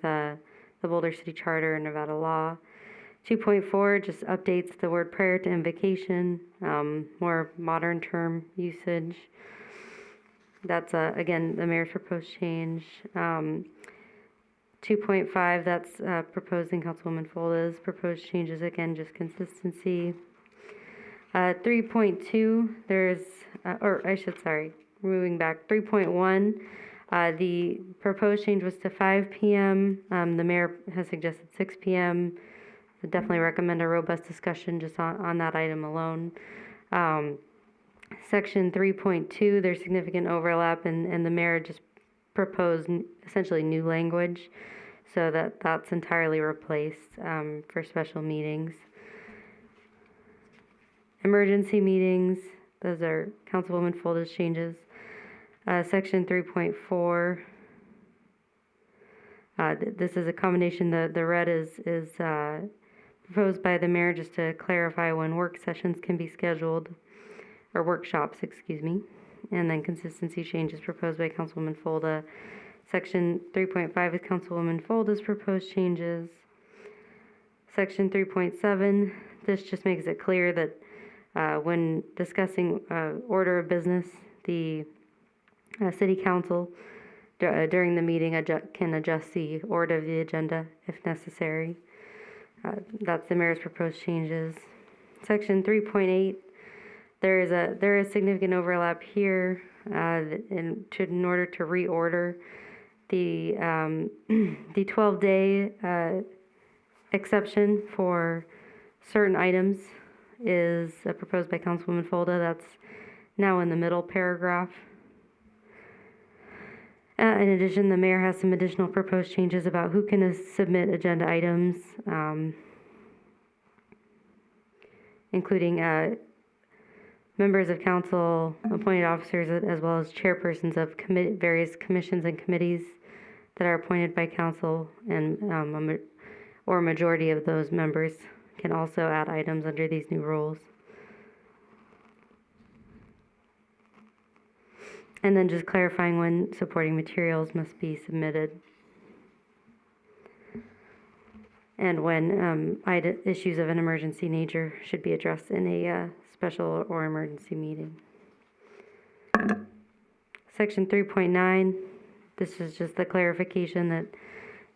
the Boulder City Charter and Nevada law. 2.4 just updates the word prior to invocation, more modern term usage. That's, again, the mayor's proposed change. 2.5, that's proposing Councilwoman Folda's proposed changes, again, just consistency. 3.2, moving back, 3.1, the proposed change was to 5 p.m. The mayor has suggested 6 p.m. I definitely recommend a robust discussion just on that item alone. Section 3.2, there's significant overlap, and the mayor just proposed essentially new language, so that's entirely replaced for special meetings. Emergency meetings, those are Councilwoman Folda's changes. Section 3.4, this is a combination, the red is proposed by the mayor just to clarify when work sessions can be scheduled, or workshops, excuse me. And then consistency changes proposed by Councilwoman Folda. Section 3.5 is Councilwoman Folda's proposed changes. Section 3.7, this just makes it clear that when discussing order of business, the City Council during the meeting can adjust the order of the agenda if necessary. That's the mayor's proposed changes. Section 3.8, there is significant overlap here in order to reorder the 12-day exception for certain items is proposed by Councilwoman Folda. That's now in the middle paragraph. In addition, the mayor has some additional proposed changes about who can submit agenda items, including members of council, appointed officers, as well as chairpersons of various commissions and committees that are appointed by council, and or a majority of those members can also add items under these new rules. And then just clarifying when supporting materials must be submitted, and when issues of an emergency nature should be addressed in a special or emergency meeting. Section 3.9, this is just the clarification that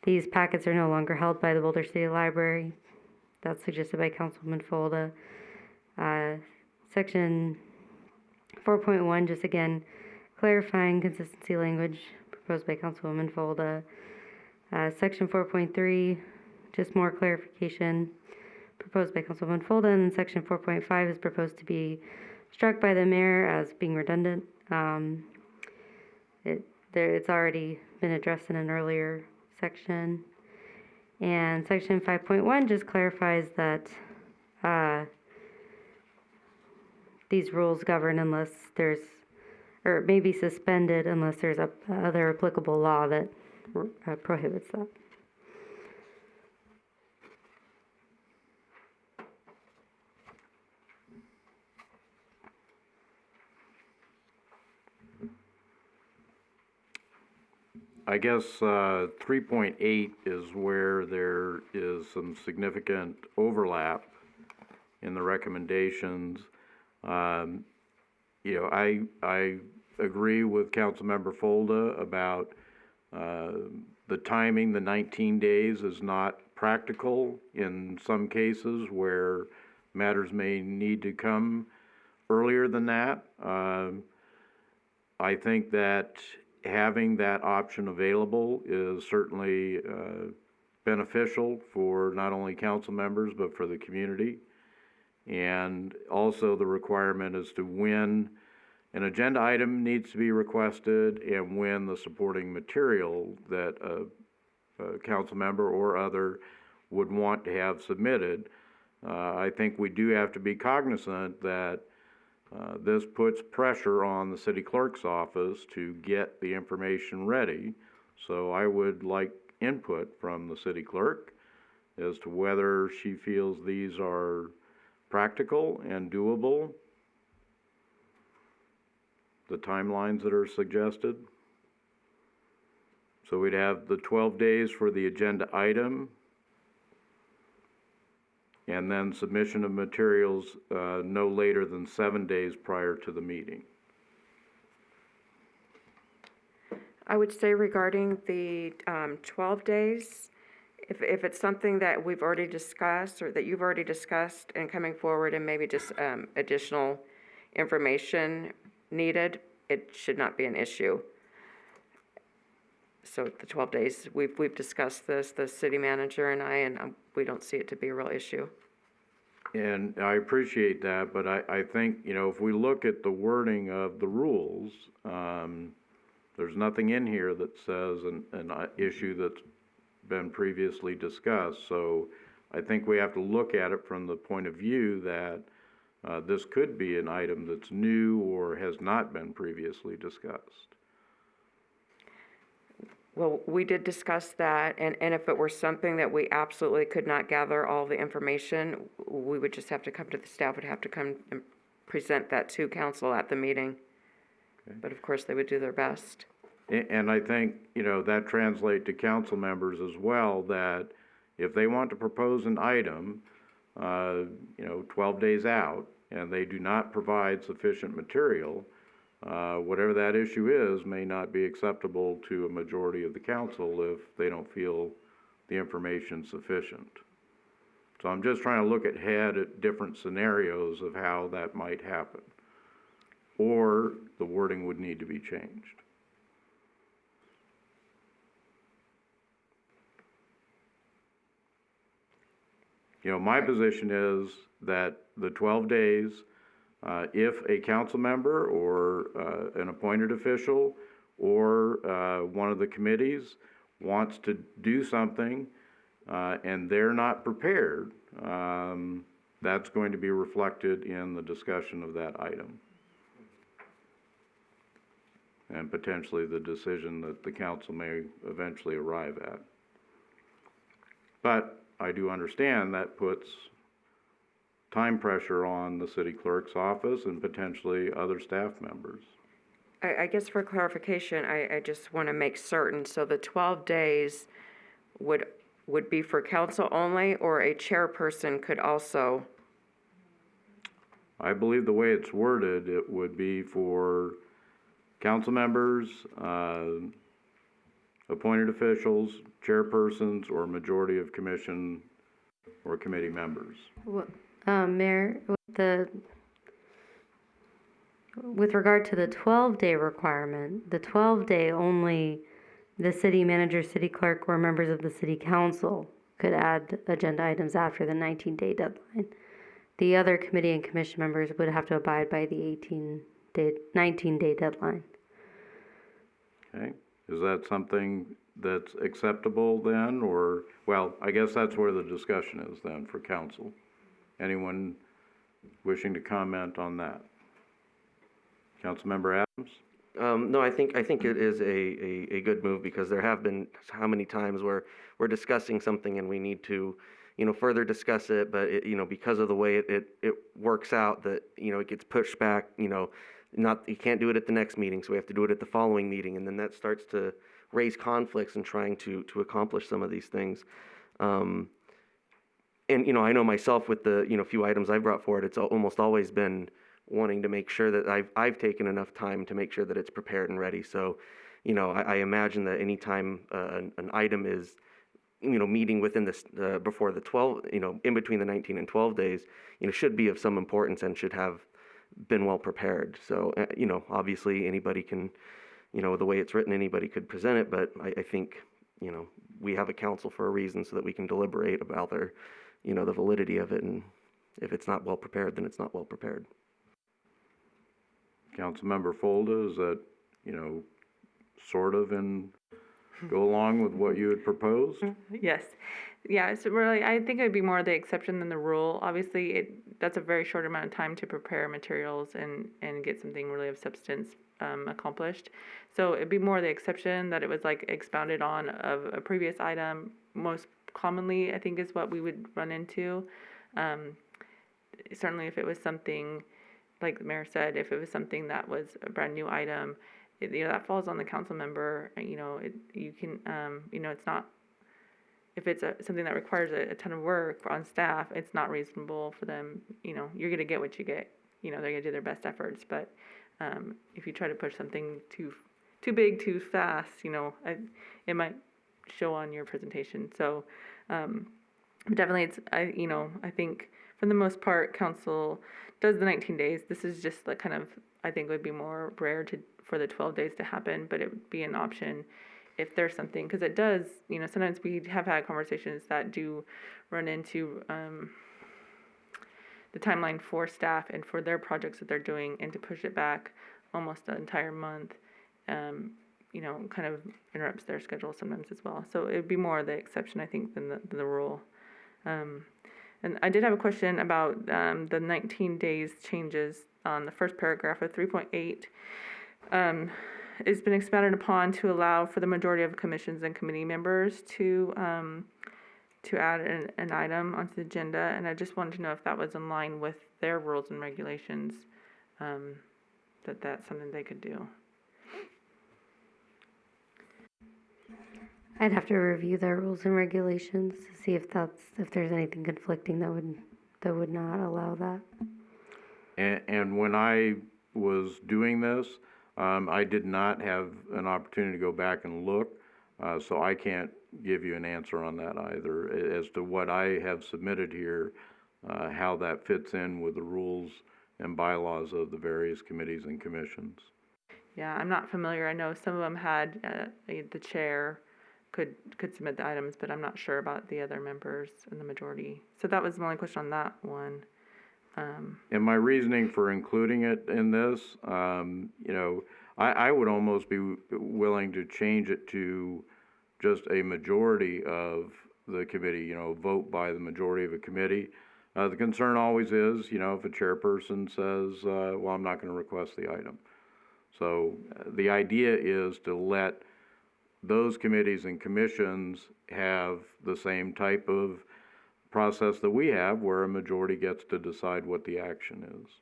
these packets are no longer held by the Boulder City Library. That's suggested by Councilwoman Folda. Section 4.1, just again, clarifying consistency language proposed by Councilwoman Folda. Section 4.3, just more clarification proposed by Councilwoman Folda, and then Section 4.5 is proposed to be struck by the mayor as being redundant. It's already been addressed in an earlier section. And Section 5.1 just clarifies that these rules govern unless there's or it may be suspended unless there's a other applicable law that prohibits that. I guess 3.8 is where there is some significant overlap in the recommendations. You know, I agree with Councilmember Folda about the timing. The 19 days is not practical in some cases where matters may need to come earlier than that. I think that having that option available is certainly beneficial for not only council members but for the community. And also the requirement as to when an agenda item needs to be requested and when the supporting material that a council member or other would want to have submitted. I think we do have to be cognizant that this puts pressure on the city clerk's office to get the information ready. So I would like input from the city clerk as to whether she feels these are practical and doable, the timelines that are suggested. So we'd have the 12 days for the agenda item, and then submission of materials no later than 7 days prior to the meeting. I would say regarding the 12 days, if it's something that we've already discussed or that you've already discussed and coming forward and maybe just additional information needed, it should not be an issue. So the 12 days, we've discussed this, the city manager and I, and we don't see it to be a real issue. And I appreciate that, but I think, you know, if we look at the wording of the rules, there's nothing in here that says an issue that's been previously discussed. So I think we have to look at it from the point of view that this could be an item that's new or has not been previously discussed. Well, we did discuss that, and if it were something that we absolutely could not gather all the information, we would just have to come to the staff, would have to come and present that to council at the meeting. Okay. But of course, they would do their best. And I think, you know, that translates to council members as well, that if they want to propose an item, you know, 12 days out, and they do not provide sufficient material, whatever that issue is may not be acceptable to a majority of the council if they don't feel the information sufficient. So I'm just trying to look ahead at different scenarios of how that might happen. Or the wording would need to be changed. You know, my position is that the 12 days, if a council member or an appointed official or one of the committees wants to do something and they're not prepared, that's going to be reflected in the discussion of that item and potentially the decision that the council may eventually arrive at. But I do understand that puts time pressure on the city clerk's office and potentially other staff members. I guess for clarification, I just want to make certain, so the 12 days would be for council only, or a chairperson could also? I believe the way it's worded, it would be for council members, appointed officials, chairpersons, or majority of commission or committee members. Well, Mayor, with regard to the 12-day requirement, the 12-day only the city manager, city clerk, or members of the city council could add agenda items after the 19-day deadline. The other committee and commission members would have to abide by the 19-day deadline. Okay, is that something that's acceptable then, or, well, I guess that's where the discussion is then for council. Anyone wishing to comment on that? Councilmember Adams? No, I think it is a good move because there have been how many times where we're discussing something and we need to, further discuss it, but because of the way it works out that, it gets pushed back, you can't do it at the next meeting, so we have to do it at the following meeting, and then that starts to raise conflicts in trying to accomplish some of these things. And, I know myself with the, few items I've brought forward, it's almost always been wanting to make sure that I've taken enough time to make sure that it's prepared and ready. So, I imagine that anytime an item is, meeting within this, before the 12, in between the 19 and 12 days, should be of some importance and should have been well prepared. So, obviously anybody can, the way it's written, anybody could present it, but I think, we have a council for a reason so that we can deliberate about their, the validity of it, and if it's not well prepared, then it's not well prepared. Councilmember Folda, is that, sort of go along with what you had proposed? Yes. Yeah, so really, I think it would be more the exception than the rule. Obviously, that's a very short amount of time to prepare materials and get something really of substance accomplished. So it'd be more the exception that it was like expounded on of a previous item. Most commonly, I think, is what we would run into. Certainly, if it was something, like the mayor said, if it was something that was a brand new item, that falls on the council member. You can, it's not, if it's something that requires a ton of work on staff, it's not reasonable for them. You're going to get what you get. They're going to do their best efforts. But if you try to push something too big, too fast, it might show on your presentation. So definitely, I think for the most part, council does the 19 days. This is just like kind of, I think, would be more rare for the 12 days to happen, but it would be an option if there's something, because it does, sometimes we have had conversations that do run into the timeline for staff and for their projects that they're doing, and to push it back almost an entire month, kind of interrupts their schedule sometimes as well. So it would be more the exception, I think, than the rule. And I did have a question about the 19 days changes on the first paragraph of 3.8. It's been expanded upon to allow for the majority of commissions and committee members to add an item onto the agenda, and I just wanted to know if that was in line with their rules and regulations, that's something they could do. I'd have to review their rules and regulations to see if there's anything conflicting that would not allow that. And when I was doing this, I did not have an opportunity to go back and look, so I can't give you an answer on that either, as to what I have submitted here, how that fits in with the rules and bylaws of the various committees and commissions. Yeah, I'm not familiar. I know some of them had the chair could submit the items, but I'm not sure about the other members in the majority. So that was my only question on that one. And my reasoning for including it in this, I would almost be willing to change it to just a majority of the committee, vote by the majority of a committee. The concern always is, if a chairperson says, well, I'm not going to request the item. So the idea is to let those committees and commissions have the same type of process that we have, where a majority gets to decide what the action is.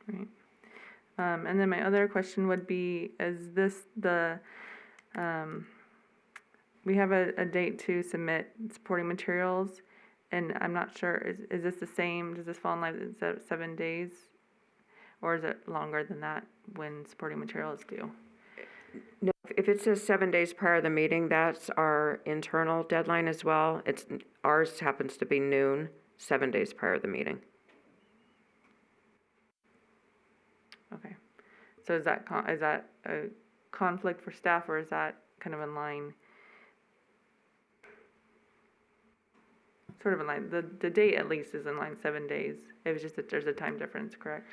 Right. And then my other question would be, is this we have a date to submit supporting materials, and I'm not sure, is this the same, does this fall in line with 7 days? Or is it longer than that when supporting material is due? No, if it says 7 days prior to the meeting, that's our internal deadline as well. Ours happens to be noon, 7 days prior to the meeting. Okay. So is that a conflict for staff, or is that kind of in line? Sort of in line. The date at least is in line 7 days. It was just that there's a time difference, correct?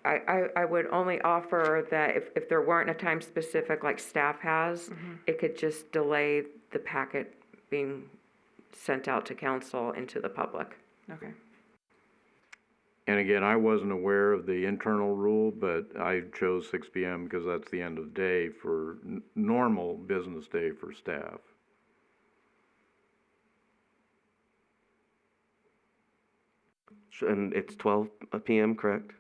I would only offer that if there weren't a time specific like staff has, it could just delay the packet being sent out to council and to the public. Okay. And again, I wasn't aware of the internal rule, but I chose 6 PM because that's the end of the day for normal business day for staff. And it's 12 p.m., correct?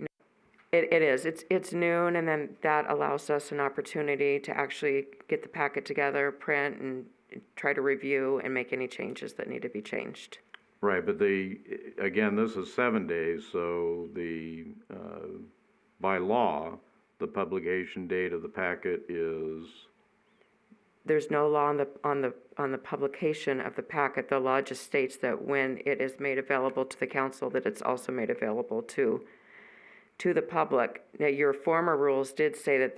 It is. It's noon, and then that allows us an opportunity to actually get the packet together, print, and try to review and make any changes that need to be changed. Right, but again, this is 7 days, so by law, the publication date of the packet is, There's no law on the publication of the packet. The law just states that when it is made available to the council, that it's also made available to the public. Now, your former rules did say that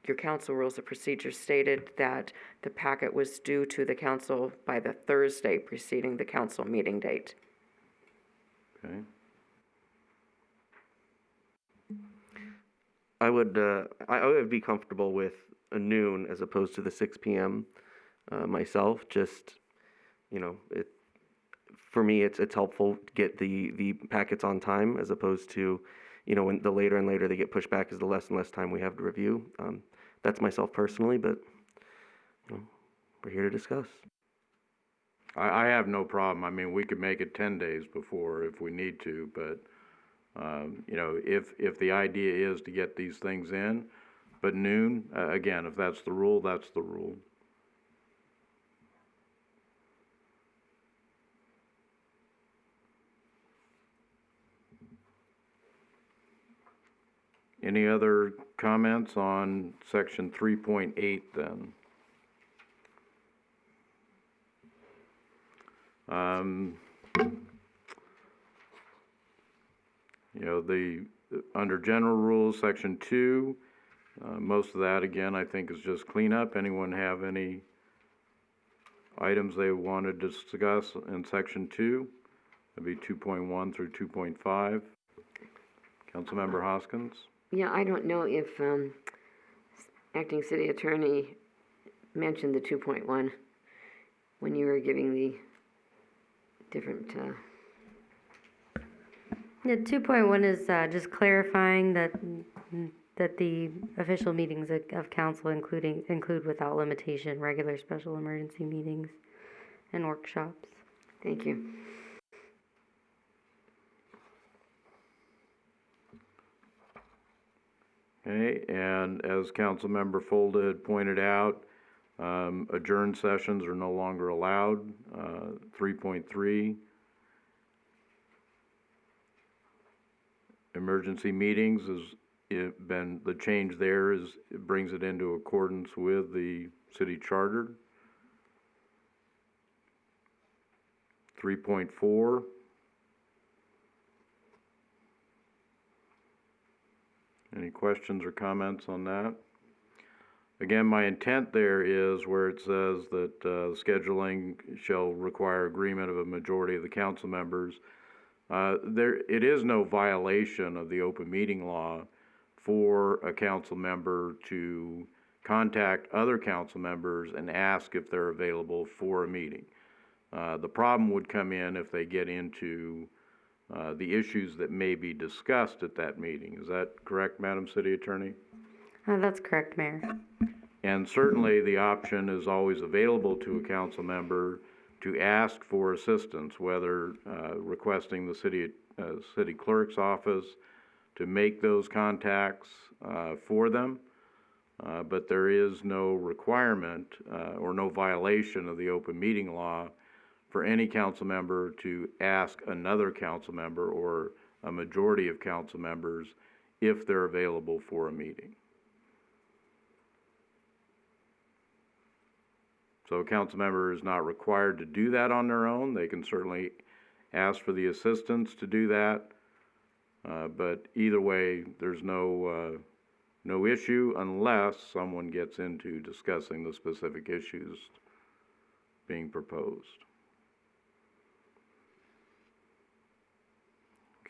your council rules of procedure stated that the packet was due to the council by the Thursday preceding the council meeting date. okay? I would be comfortable with a noon as opposed to the 6 p.m. Myself. Just, for me, it's helpful to get the packets on time as opposed to, when the later and later they get pushed back is the less and less time we have to review. That's myself personally, but we're here to discuss. I have no problem. I mean, we could make it 10 days before if we need to, but, if the idea is to get these things in, but noon, again, if that's the rule, that's the rule. Any other comments on section 3.8 then? Under general rules, section 2, most of that, again, I think is just cleanup. Anyone have any items they want to discuss in section 2? That'd be 2.1 through 2.5. Councilmember Hoskins? Yeah, I don't know if acting city attorney mentioned the 2.1 when you were giving the different. Yeah, 2.1 is just clarifying that the official meetings of council include without limitation regular special emergency meetings and workshops. Thank you. Okay, and as Councilmember Folda had pointed out, adjourned sessions are no longer allowed. 3.3, emergency meetings the change there is, it brings it into accordance with the city charter. 3.4, any questions or comments on that? Again, my intent there is where it says that scheduling shall require agreement of a majority of the council members. It is no violation of the open meeting law for a council member to contact other council members and ask if they're available for a meeting. The problem would come in if they get into the issues that may be discussed at that meeting. Is that correct, Madam City Attorney? That's correct, Mayor. And certainly the option is always available to a council member to ask for assistance, whether requesting the city clerk's office to make those contacts for them. But there is no requirement or no violation of the open meeting law for any council member to ask another council member or a majority of council members if they're available for a meeting. So a council member is not required to do that on their own. They can certainly ask for the assistance to do that. But either way, there's no issue unless someone gets into discussing the specific issues being proposed.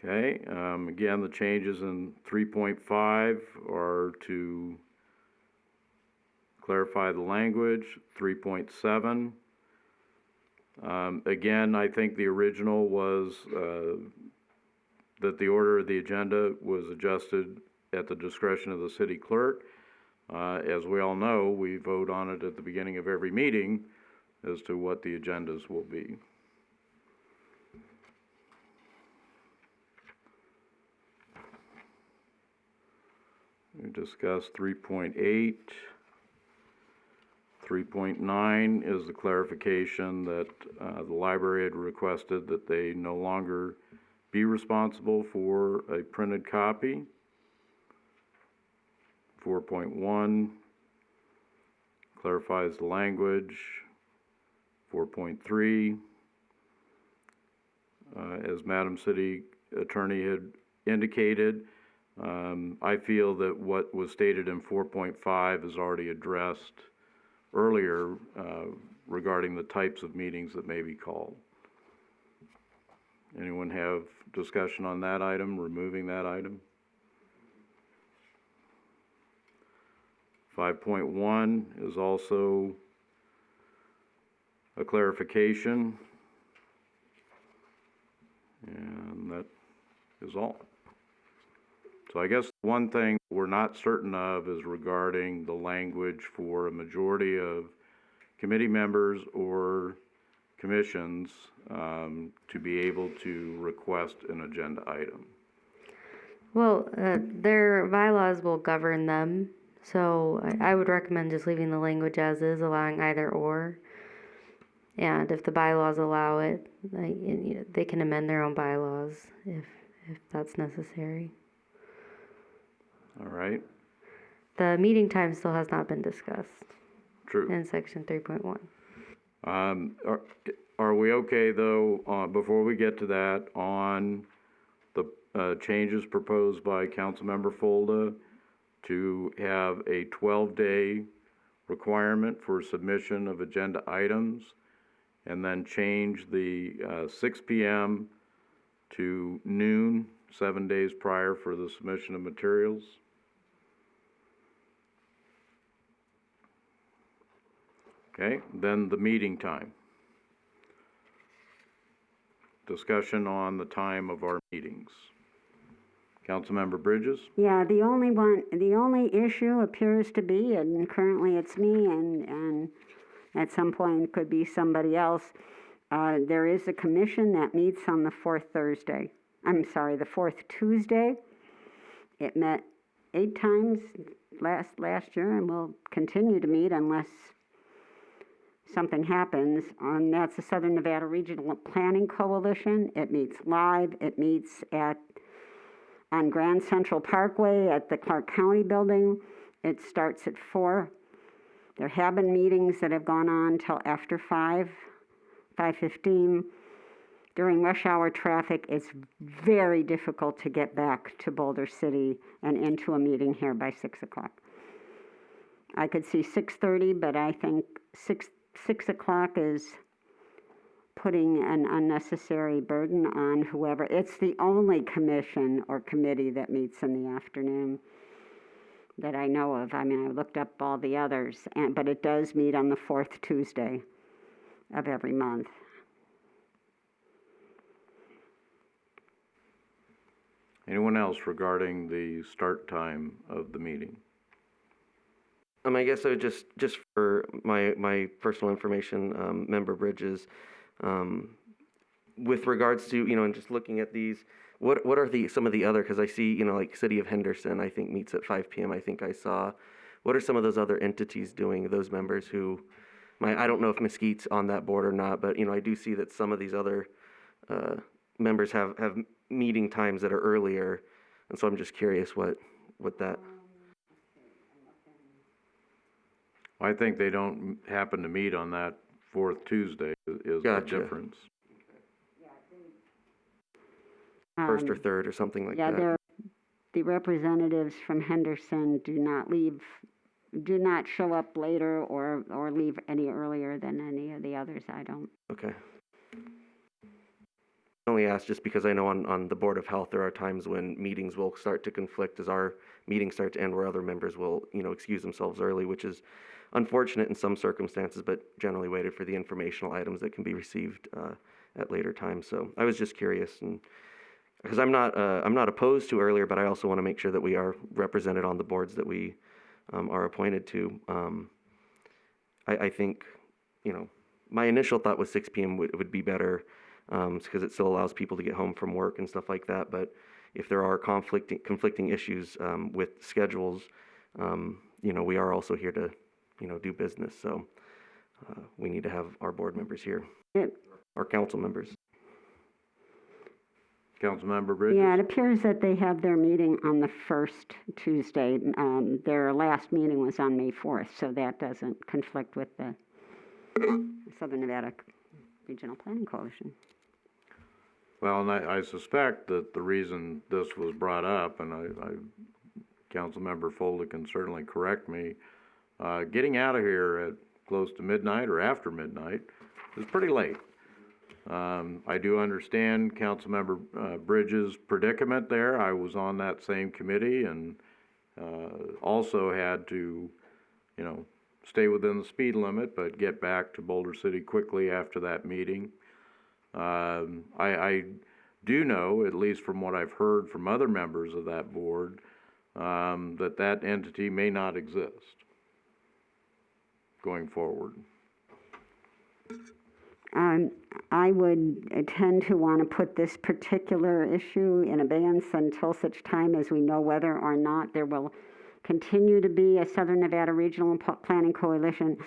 Okay, again, the changes in 3.5 are to clarify the language. 3.7, again, I think the original was that the order of the agenda was adjusted at the discretion of the city clerk. As we all know, we vote on it at the beginning of every meeting as to what the agendas will be. We discussed 3.8. 3.9 is the clarification that the library had requested that they no longer be responsible for a printed copy. 4.1 clarifies the language. 4.3, as Madam City Attorney had indicated, I feel that what was stated in 4.5 is already addressed earlier regarding the types of meetings that may be called. Anyone have discussion on that item, removing that item? 5.1 is also a clarification, and that is all. So I guess one thing we're not certain of is regarding the language for a majority of committee members or commissions to be able to request an agenda item. Well, their bylaws will govern them, so I would recommend just leaving the language as is, allowing either or. And if the bylaws allow it, they can amend their own bylaws if that's necessary. All right. The meeting time still has not been discussed. True. In section 3.1. Are we okay, though, before we get to that, on the changes proposed by Councilmember Folda to have a 12-day requirement for submission of agenda items, and then change the 6 p.m. to noon, 7 days prior for the submission of materials? Okay, then the meeting time. Discussion on the time of our meetings. Councilmember Bridges? Yeah, the only issue appears to be, and currently it's me, and at some point it could be somebody else. There is a commission that meets on the fourth Tuesday. It met 8 times last year and will continue to meet unless something happens. And that's the Southern Nevada Regional Planning Coalition. It meets live. It meets on Grand Central Parkway at the Clark County Building. It starts at 4. There have been meetings that have gone on till after 5:15. During rush hour traffic, it's very difficult to get back to Boulder City and into a meeting here by 6 o'clock. I could see 6:30, but I think 6 o'clock is putting an unnecessary burden on whoever. It's the only commission or committee that meets in the afternoon that I know of. I mean, I looked up all the others, but it does meet on the 4th Tuesday of every month. Anyone else regarding the start time of the meeting? I guess I would just for my personal information, Member Bridges, with regards to, and just looking at these, what are some of the other, because I see, like City of Henderson, I think meets at 5 p.m. I think I saw. What are some of those other entities doing, those members who, I don't know if Mesquite's on that board or not, but, I do see that some of these other members have meeting times that are earlier, and so I'm just curious what that. I think they don't happen to meet on that 4th Tuesday is Gotcha. the difference. First or third or something like that. Yeah, the representatives from Henderson do not show up later or leave any earlier than any of the others. I don't. Okay. I only asked just because I know on the Board of Health there are times when meetings will start to conflict as our meetings start to end, where other members will, excuse themselves early, which is unfortunate in some circumstances, but generally waited for the informational items that can be received at later times. So I was just curious, and because I'm not opposed to earlier, but I also want to make sure that we are represented on the boards that we are appointed to. I think, my initial thought was 6 p.m. would be better, because it still allows people to get home from work and stuff like that. But if there are conflicting issues with schedules, we are also here to, do business. So we need to have our board members here, our council members. Councilmember Bridges? Yeah, it appears that they have their meeting on the first Tuesday. Their last meeting was on May 4th, so that doesn't conflict with the Southern Nevada Regional Planning Coalition. Well, and I suspect that the reason this was brought up, and Councilmember Folda can certainly correct me, getting out of here at close to midnight or after midnight is pretty late. I do understand Councilmember Bridges' predicament there. I was on that same committee and also had to, stay within the speed limit, but get back to Boulder City quickly after that meeting. I do know, at least from what I've heard from other members of that board, that entity may not exist going forward. I would tend to want to put this particular issue in abeyance until such time as we know whether or not there will continue to be a Southern Nevada Regional Planning Coalition.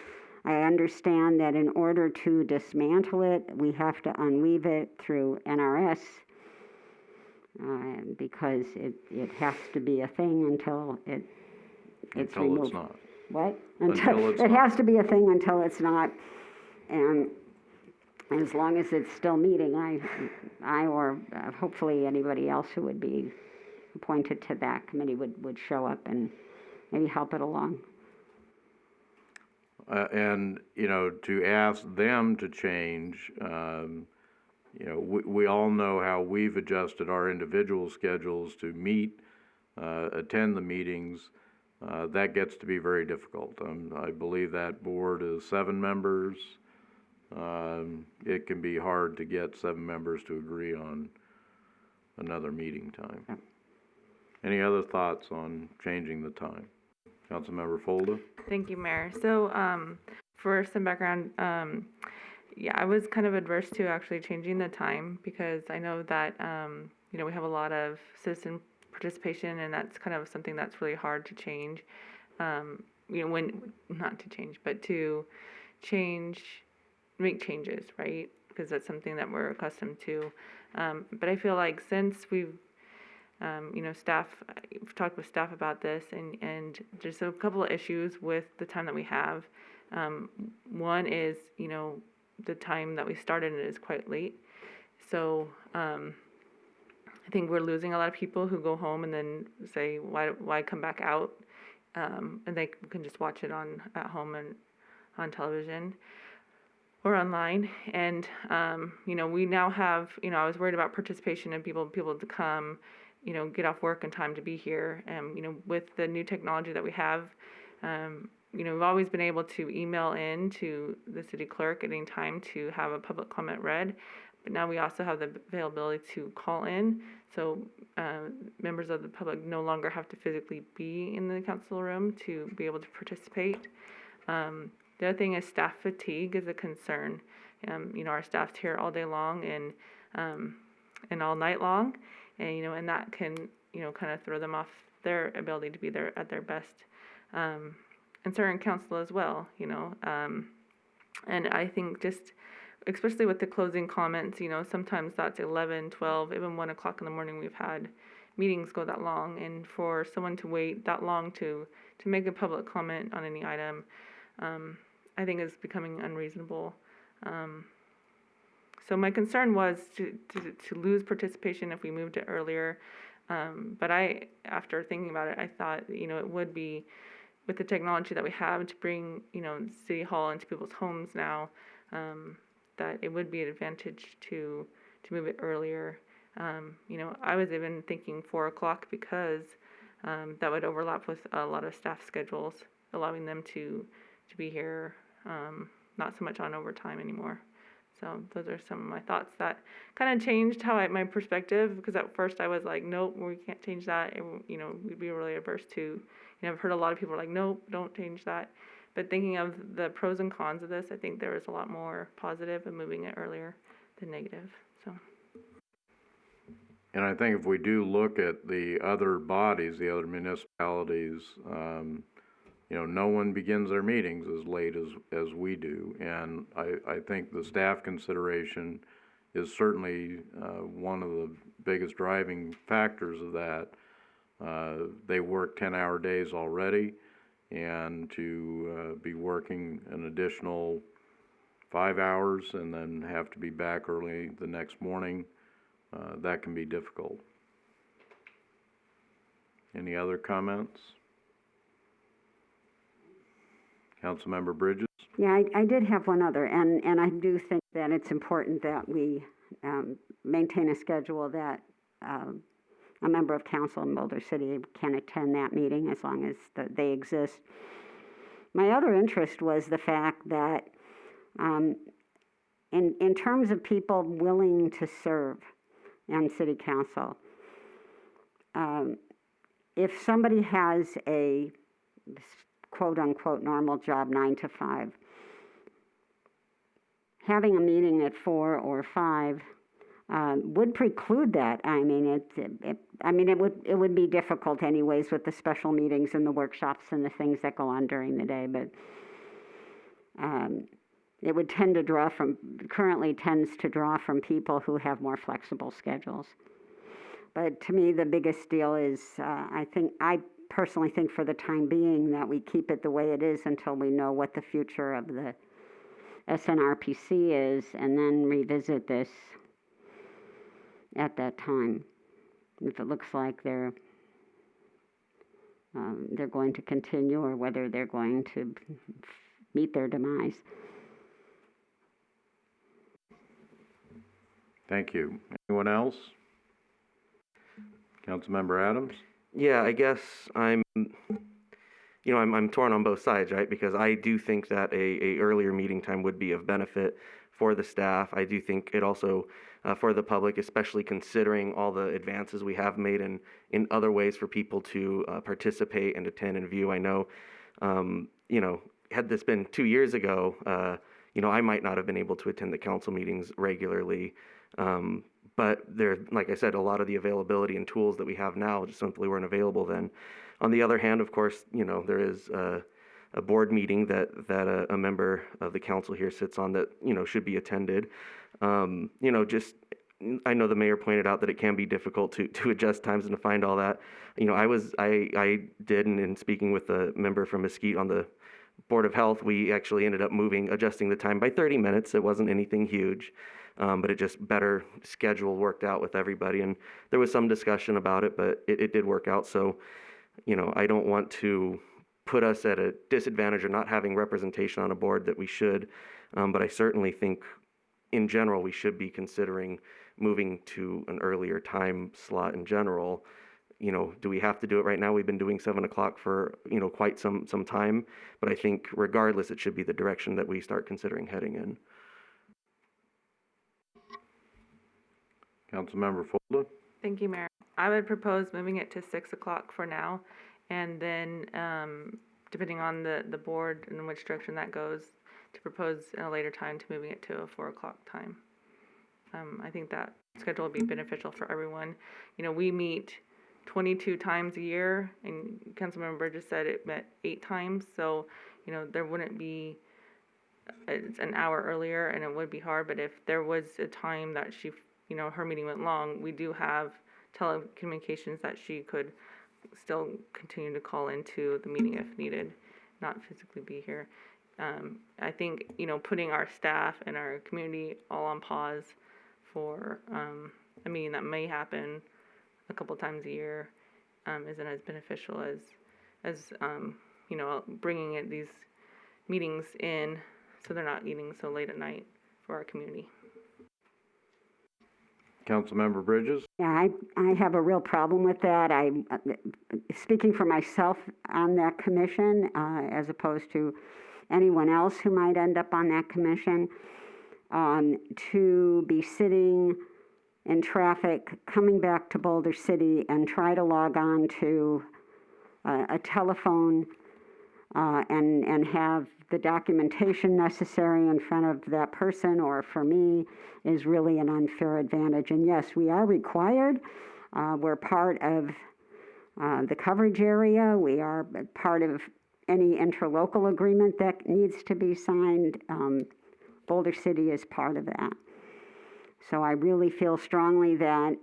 I understand that in order to dismantle it, we have to unweave it through NRS because it has to be a thing until it's removed. It's not. What? Until it's it not. has to be a thing until it's not. And as long as it's still meeting, I or hopefully anybody else who would be appointed to that committee would show up and maybe help it along. And, to ask them to change, we all know how we've adjusted our individual schedules to meet, attend the meetings. That gets to be very difficult. I believe that board is 7 members. It can be hard to get 7 members to agree on another meeting time. Yep. Any other thoughts on changing the time? Councilmember Folda? Thank you, Mayor. So, for some background, I was kind of adverse to actually changing the time because I know that, we have a lot of citizen participation, and that's kind of something that's really hard to change. Not to change, but to make changes, right? Because that's something that we're accustomed to. But I feel like since we've we've talked with staff about this, and there's a couple of issues with the time that we have. One is, the time that we started it is quite late. So I think we're losing a lot of people who go home and then say, why come back out? And they can just watch it at home and on television or online. And, we now have, I was worried about participation and people to come, get off work in time to be here. And, with the new technology that we have, we've always been able to email in to the city clerk at any time to have a public comment read. But now we also have the availability to call in. So members of the public no longer have to physically be in the council room to be able to participate. The other thing is staff fatigue is a concern. Our staff's here all day long and all night long. And that can, kind of throw them off their ability to be there at their best. And certain council as well, and I think just, especially with the closing comments, sometimes that's 11, 12, even 1 o'clock in the morning, we've had meetings go that long. And for someone to wait that long to make a public comment on any item, I think is becoming unreasonable. So my concern was to lose participation if we moved it earlier. But after thinking about it, I thought, it would be, with the technology that we have to bring, City Hall into people's homes now, that it would be an advantage to move it earlier. I was even thinking 4 o'clock because that would overlap with a lot of staff schedules, allowing them to be here, not so much on overtime anymore. So those are some of my thoughts that kind of changed my perspective, because at first I was like, nope, we can't change that. We'd be really averse to, I've heard a lot of people are like, nope, don't change that. But thinking of the pros and cons of this, I think there was a lot more positive in moving it earlier than negative, so. And I think if we do look at the other bodies, the other municipalities, no one begins their meetings as late as we do. And I think the staff consideration is certainly one of the biggest driving factors of that. They work 10-hour days already, and to be working an additional 5 hours and then have to be back early the next morning, that can be difficult. Any other comments? Councilmember Bridges? Yeah, I did have one other, and I do think that it's important that we maintain a schedule that a member of council in Boulder City can attend that meeting as long as they exist. My other interest was the fact that in terms of people willing to serve on city council, if somebody has a quote-unquote normal job, 9 to 5, having a meeting at 4 or 5 would preclude that. I mean, it would be difficult anyways with the special meetings and the workshops and the things that go on during the day, but it would currently tends to draw from people who have more flexible schedules. But to me, the biggest deal is, I personally think for the time being that we keep it the way it is until we know what the future of the SNRPC is, and then revisit this at that time. If it looks like they're going to continue, or whether they're going to meet their demise. Thank you. Anyone else? Councilmember Adams? Yeah, I guess I'm torn on both sides, right? Because I do think that a earlier meeting time would be of benefit for the staff. I do think it also, for the public, especially considering all the advances we have made in other ways for people to participate and attend and view. I know, had this been 2 years ago, I might not have been able to attend the council meetings regularly. But there, like I said, a lot of the availability and tools that we have now just simply weren't available then. On the other hand, of course, there is a board meeting that a member of the council here sits on that, should be attended. I know the mayor pointed out that it can be difficult to adjust times and to find all that. I did, and in speaking with a member from Mesquite on the Board of Health, we actually ended up adjusting the time by 30 minutes. It wasn't anything huge. But it just better schedule worked out with everybody. And there was some discussion about it, but it did work out. So, I don't want to put us at a disadvantage of not having representation on a board that we should. But I certainly think in general, we should be considering moving to an earlier time slot in general. Do we have to do it right now? We've been doing 7 o'clock for, quite some time. But I think regardless, it should be the direction that we start considering heading in. Councilmember Fulda? Thank you, Mayor. I would propose moving it to 6 o'clock for now, and then, depending on the board and which direction that goes, to propose in a later time to moving it to a 4 o'clock time. I think that schedule will be beneficial for everyone. We meet 22 times a year, and Councilmember Bridges said it met 8 times, so, there wouldn't be, it's an hour earlier, and it would be hard, but if there was a time that she, her meeting went long, we do have telecommunications that she could still continue to call into the meeting if needed, not physically be here. I think, putting our staff and our community all on pause for a meeting that may happen a couple times a year isn't as beneficial as bringing these meetings in so they're not meeting so late at night for our community. Councilmember Bridges? Yeah, I have a real problem with that. Speaking for myself on that commission, as opposed to anyone else who might end up on that commission, to be sitting in traffic, coming back to Boulder City and try to log on to a telephone and have the documentation necessary in front of that person or for me is really an unfair advantage. And yes, we are required. We're part of the coverage area. We are part of any interlocal agreement that needs to be signed. Boulder City is part of that. So I really feel strongly that,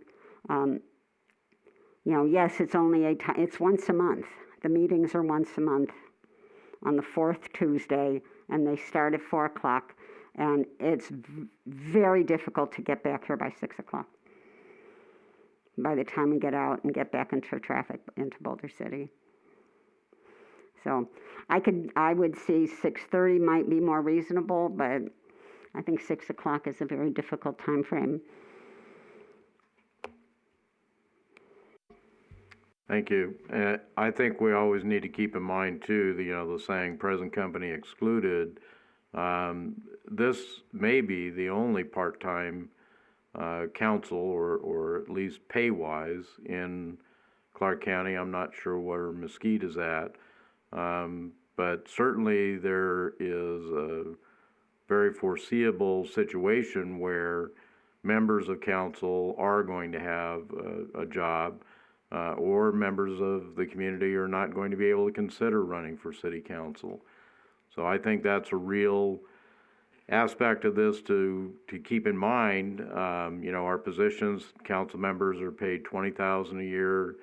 yes, it's only it's once a month. The meetings are once a month on the fourth Tuesday, and they start at 4 o'clock. And it's very difficult to get back here by 6 o'clock by the time we get out and get back into traffic into Boulder City. So I would see 6:30 might be more reasonable, but I think 6 o'clock is a very difficult time frame. Thank you. I think we always need to keep in mind too, the saying "present company excluded." This may be the only part-time council, or at least pay-wise, in Clark County. I'm not sure where Mesquite is at, but certainly there is a very foreseeable situation where members of council are going to have a job, or members of the community are not going to be able to consider running for city council. So I think that's a real aspect of this to keep in mind. Our positions, council members are paid $20,000 a year.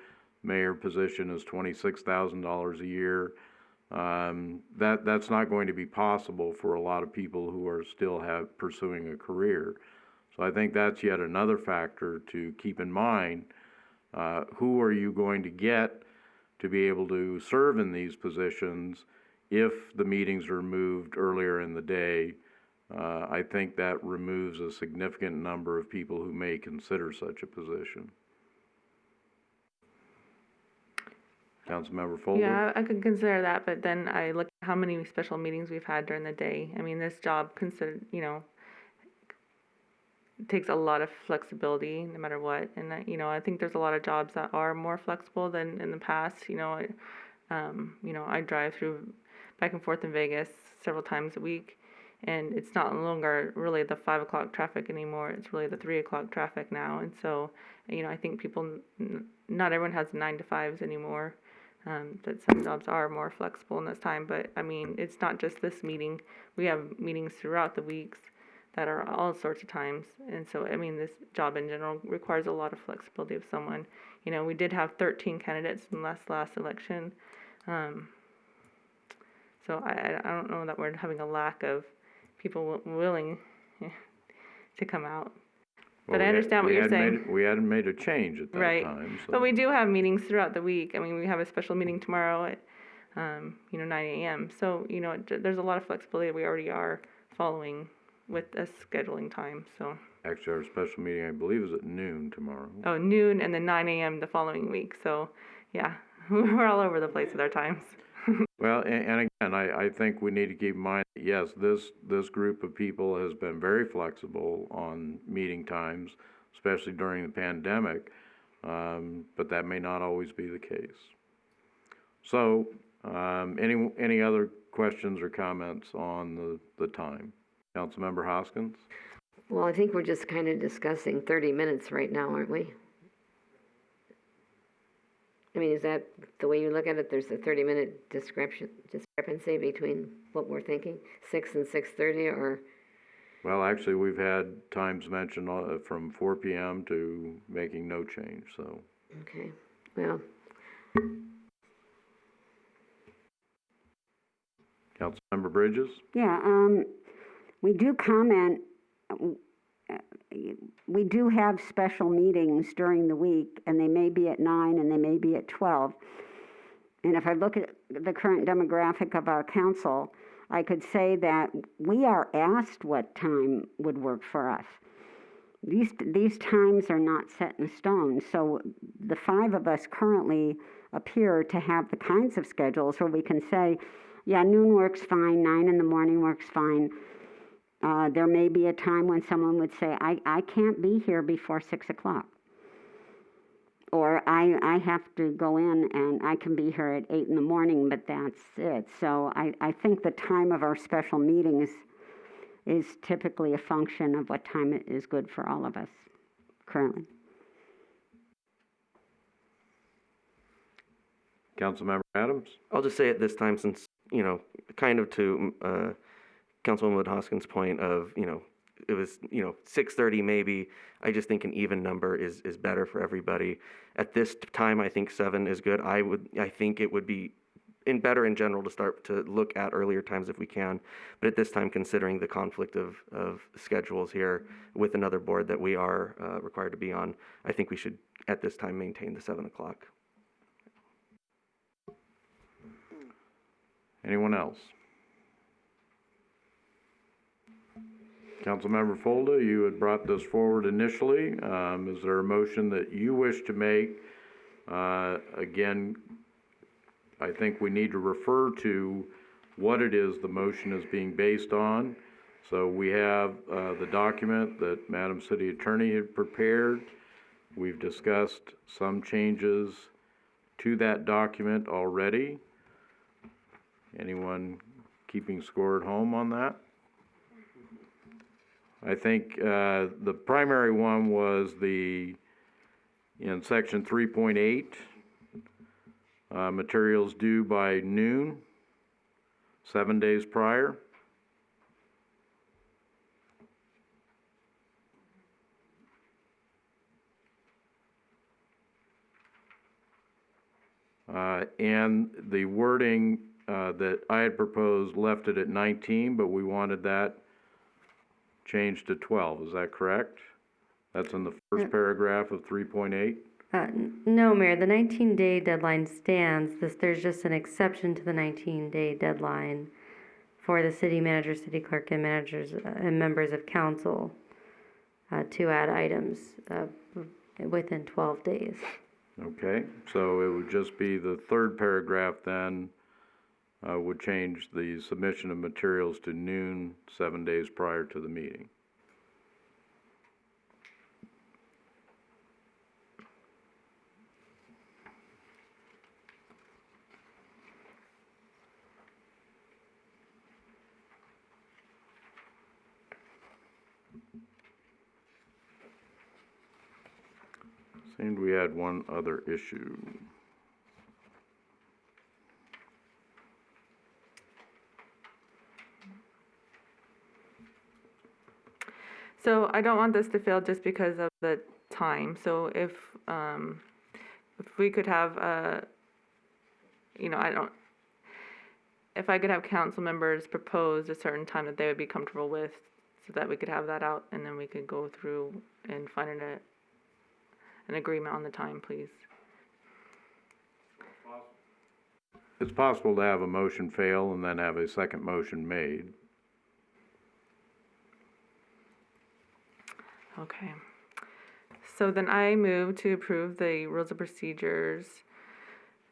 Mayor position is $26,000 a year. That's not going to be possible for a lot of people who are still pursuing a career. So I think that's yet another factor to keep in mind. Who are you going to get to be able to serve in these positions if the meetings are moved earlier in the day? I think that removes a significant number of people who may consider such a position. Councilmember Folger? Yeah, I could consider that, but then I look at how many special meetings we've had during the day. I mean, this job takes a lot of flexibility no matter what. And, I think there's a lot of jobs that are more flexible than in the past. I drive through back and forth in Vegas several times a week, and it's not longer really the 5 o'clock traffic anymore. It's really the 3 o'clock traffic now. And so, I think people, not everyone has 9 to 5s anymore. That some jobs are more flexible in this time. But, I mean, it's not just this meeting. We have meetings throughout the weeks that are all sorts of times. And so, I mean, this job in general requires a lot of flexibility of someone. We did have 13 candidates in last election. So I don't know that we're having a lack of people willing to come out. But I understand what you're saying. We hadn't made a change at that right. time. So. But we do have meetings throughout the week. I mean, we have a special meeting tomorrow at, 9 a.m. So, there's a lot of flexibility we already are following with a scheduling time. So actually, our special meeting, I believe, is at noon tomorrow. Oh, noon and then 9 a.m. the following week. So, yeah, we're all over the place with our times. Well, and again, I think we need to keep in mind that, yes, this group of people has been very flexible on meeting times, especially during the pandemic, but that may not always be the case. So, any other questions or comments on the time? Councilmember Hoskins? Well, I think we're just kind of discussing 30 minutes right now, aren't we? I mean, is that the way you look at it? There's a 30-minute discrepancy between what we're thinking, 6 and 6:30, or? Well, actually, we've had times mentioned from 4 p.m. to making no change, so. Okay, well. Councilmember Bridges? Yeah, we do comment. We do have special meetings during the week, and they may be at 9 and they may be at 12. And if I look at the current demographic of our council, I could say that we are asked what time would work for us. These times are not set in stone. So the 5 of us currently appear to have the kinds of schedules where we can say, yeah, noon works fine, 9 in the morning works fine. There may be a time when someone would say, I can't be here before 6 o'clock. Or I have to go in and I can be here at 8 in the morning, but that's it. So I think the time of our special meetings is typically a function of what time is good for all of us currently. Councilmember Adams? I'll just say at this time, since, you know, kind of to Councilwoman Hoskins' point of, you know, it was, you know, 6:30 maybe. I just think an even number is better for everybody. At this time, I think 7 is good. I think it would be better in general to start to look at earlier times if we can. But at this time, considering the conflict of schedules here with another board that we are required to be on, I think we should at this time maintain the 7 o'clock. Anyone else? Councilmember Folda, you had brought this forward initially. Is there a motion that you wish to make? Again, I think we need to refer to what it is the motion is being based on. So we have the document that Madam City Attorney had prepared. We've discussed some changes to that document already. Anyone keeping score at home on that? I think the primary one was in section 3.8, materials due by noon, 7 days prior. And the wording that I had proposed left it at 19, but we wanted that changed to 12. Is that correct? That's in the first paragraph of 3.8. No, Mayor, the 19-day deadline stands. There's just an exception to the 19-day deadline for the city manager, city clerk, and managers and members of council to add items within 12 days. Okay, so it would just be the third paragraph then would change the submission of materials to noon, 7 days prior to the meeting. Seemed we had one other issue. So I don't want this to fail just because of the time. So if we could have, if I could have council members propose a certain time that they would be comfortable with, so that we could have that out, and then we could go through and find an agreement on the time, please. It's possible to have a motion fail and then have a second motion made. Okay. So then I move to approve the Rules of Procedures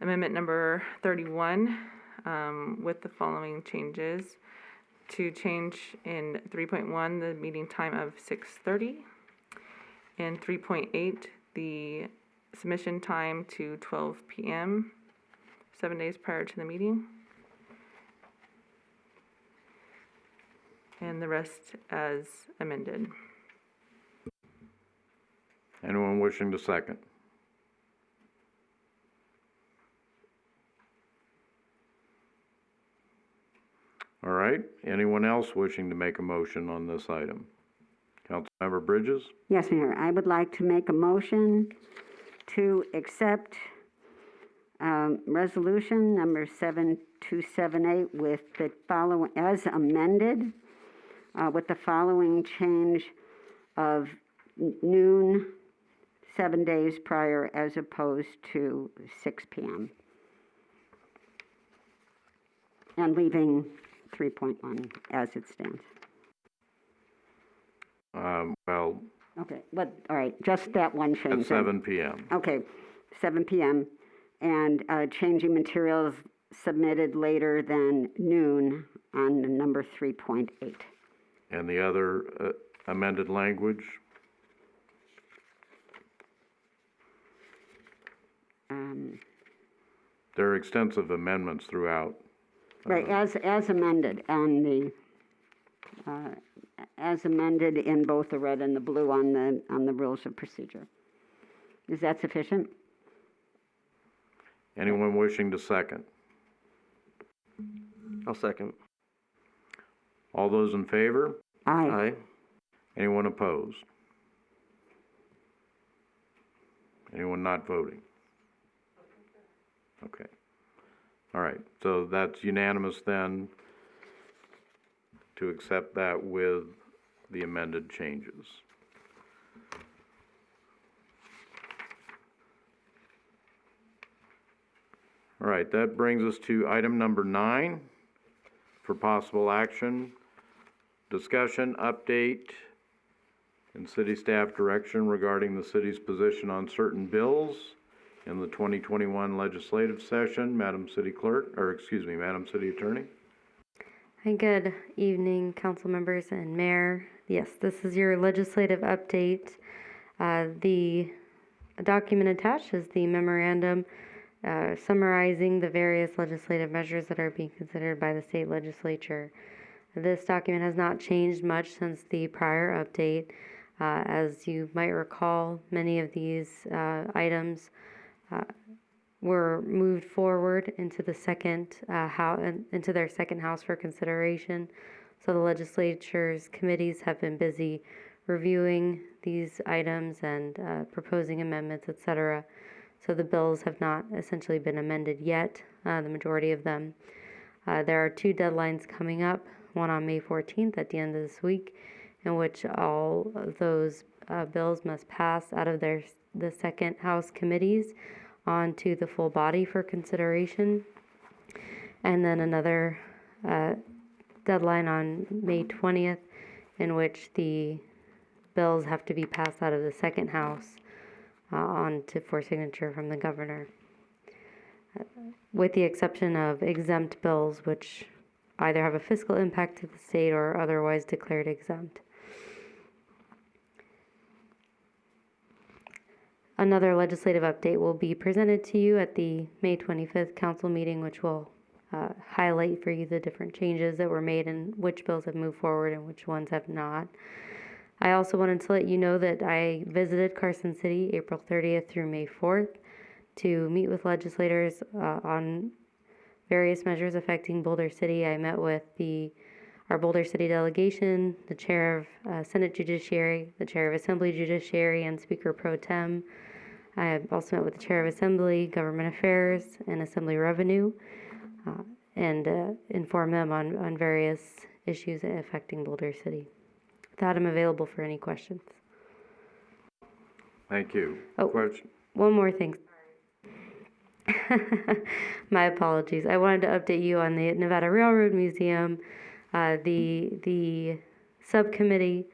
Amendment number 31 with the following changes. To change in 3.1 the meeting time of 6:30, and 3.8 the submission time to 12 p.m. 7 days prior to the meeting, and the rest as amended. Anyone wishing to second? All right, anyone else wishing to make a motion on this item? Councilmember Bridges? Yes, Mayor, I would like to make a motion to accept resolution number 7278 with the following, as amended, with the following change of noon, 7 days prior, as opposed to 6 p.m. And leaving 3.1 as it stands. Well, Okay, but, all right, just that one change. at 7 p.m. Okay, 7 p.m. And changing materials submitted later than noon on number 3.8. And the other amended language? There are extensive amendments throughout. Right, as amended on the, as amended in both the red and the blue on the rules of procedure. Is that sufficient? Anyone wishing to second? I'll second. All those in favor? Aye. Aye. Anyone opposed? Anyone not voting? Okay. All right, so that's unanimous then to accept that with the amended changes. All right, that brings us to item number 9 for possible action. Discussion, update, and city staff direction regarding the city's position on certain bills in the 2021 legislative session. Madam City Clerk, or excuse me, Madam City Attorney. Hi, good evening, council members and mayor. Yes, this is your legislative update. The document attached is the memorandum summarizing the various legislative measures that are being considered by the state legislature. This document has not changed much since the prior update. As you might recall, many of these items were moved forward into the second into their second house for consideration. So the legislature's committees have been busy reviewing these items and proposing amendments, etc. So the bills have not essentially been amended yet, the majority of them. There are 2 deadlines coming up, one on May 14th at the end of this week, in which all of those bills must pass out of the second house committees onto the full body for consideration. And then another deadline on May 20th, in which the bills have to be passed out of the second house for signature from the governor, with the exception of exempt bills, which either have a fiscal impact to the state or otherwise declared exempt. Another legislative update will be presented to you at the May 25th council meeting, which will highlight for you the different changes that were made and which bills have moved forward and which ones have not. I also wanted to let you know that I visited Carson City April 30th through May 4th to meet with legislators on various measures affecting Boulder City. I met with our Boulder City delegation, the chair of Senate Judiciary, the chair of Assembly Judiciary, and Speaker Pro Tem. I have also met with the chair of Assembly, Government Affairs, and Assembly Revenue, and informed them on various issues affecting Boulder City. With that, I'm available for any questions. Thank you. Oh, Question? one more thing. My apologies. I wanted to update you on the Nevada Railroad Museum. The subcommittee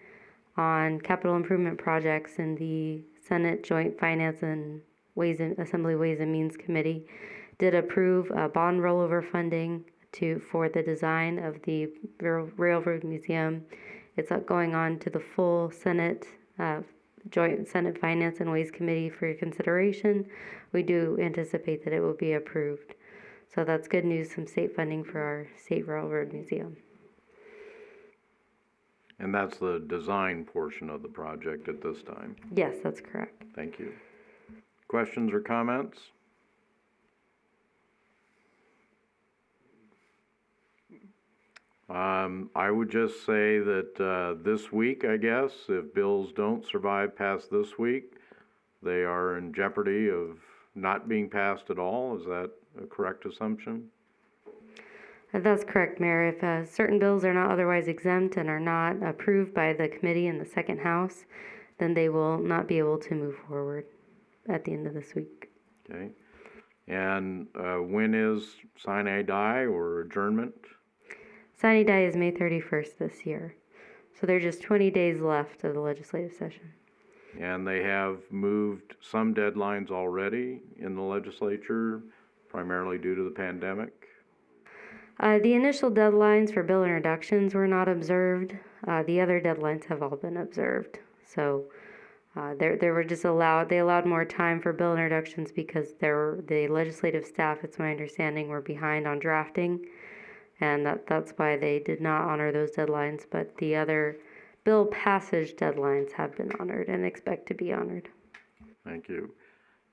on capital improvement projects in the Senate Joint Finance and Assembly Ways and Means Committee did approve bond rollover funding for the design of the Railroad Museum. It's going on to the full Senate Joint Senate Finance and Ways Committee for consideration. We do anticipate that it will be approved. So that's good news, some state funding for our State Railroad Museum. And that's the design portion of the project at this time. Yes, that's correct. Thank you. Questions or comments? I would just say that this week, I guess, if bills don't survive past this week, they are in jeopardy of not being passed at all. Is that a correct assumption? That's correct, Mayor. If certain bills are not otherwise exempt and are not approved by the committee in the second house, then they will not be able to move forward at the end of this week. Okay. And when is sine die or adjournment? Sine die is May 31st this year. So there's just 20 days left of the legislative session. And they have moved some deadlines already in the legislature, primarily due to the pandemic. The initial deadlines for bill introductions were not observed The other deadlines have all been observed. So they allowed more time for bill introductions because the legislative staff, it's my understanding, were behind on drafting, and that's why they did not honor those deadlines. But the other bill passage deadlines have been honored and expect to be honored. Thank you.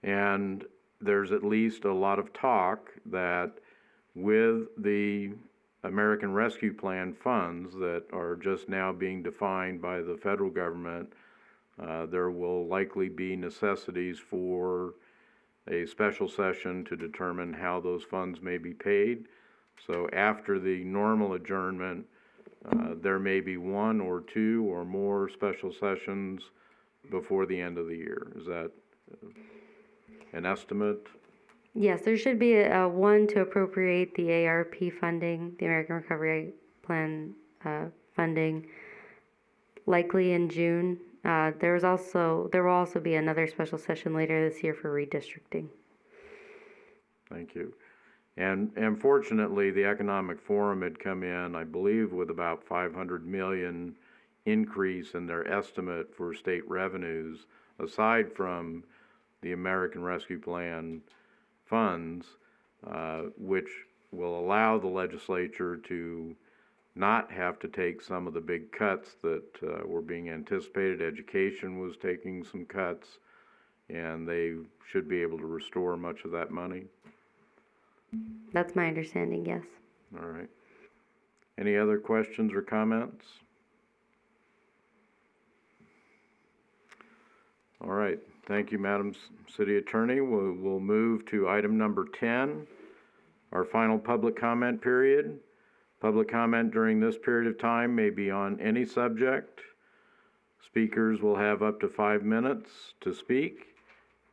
And there's at least a lot of talk that with the American Rescue Plan funds that are just now being defined by the federal government, there will likely be necessities for a special session to determine how those funds may be paid. So after the normal adjournment, there may be one or two or more special sessions before the end of the year. Is that an estimate? Yes, there should be a one to appropriate the ARP funding, the American Recovery Plan funding, likely in June. There will also be another special session later this year for redistricting. Thank you. And fortunately, the Economic Forum had come in, I believe, with about 500 million increase in their estimate for state revenues, aside from the American Rescue Plan funds, which will allow the legislature to not have to take some of the big cuts that were being anticipated. Education was taking some cuts, and they should be able to restore much of that money. That's my understanding, yes. All right. Any other questions or comments? All right. Thank you, Madam City Attorney. We'll move to item number 10, our final public comment period. Public comment during this period of time may be on any subject. Speakers will have up to 5 minutes to speak.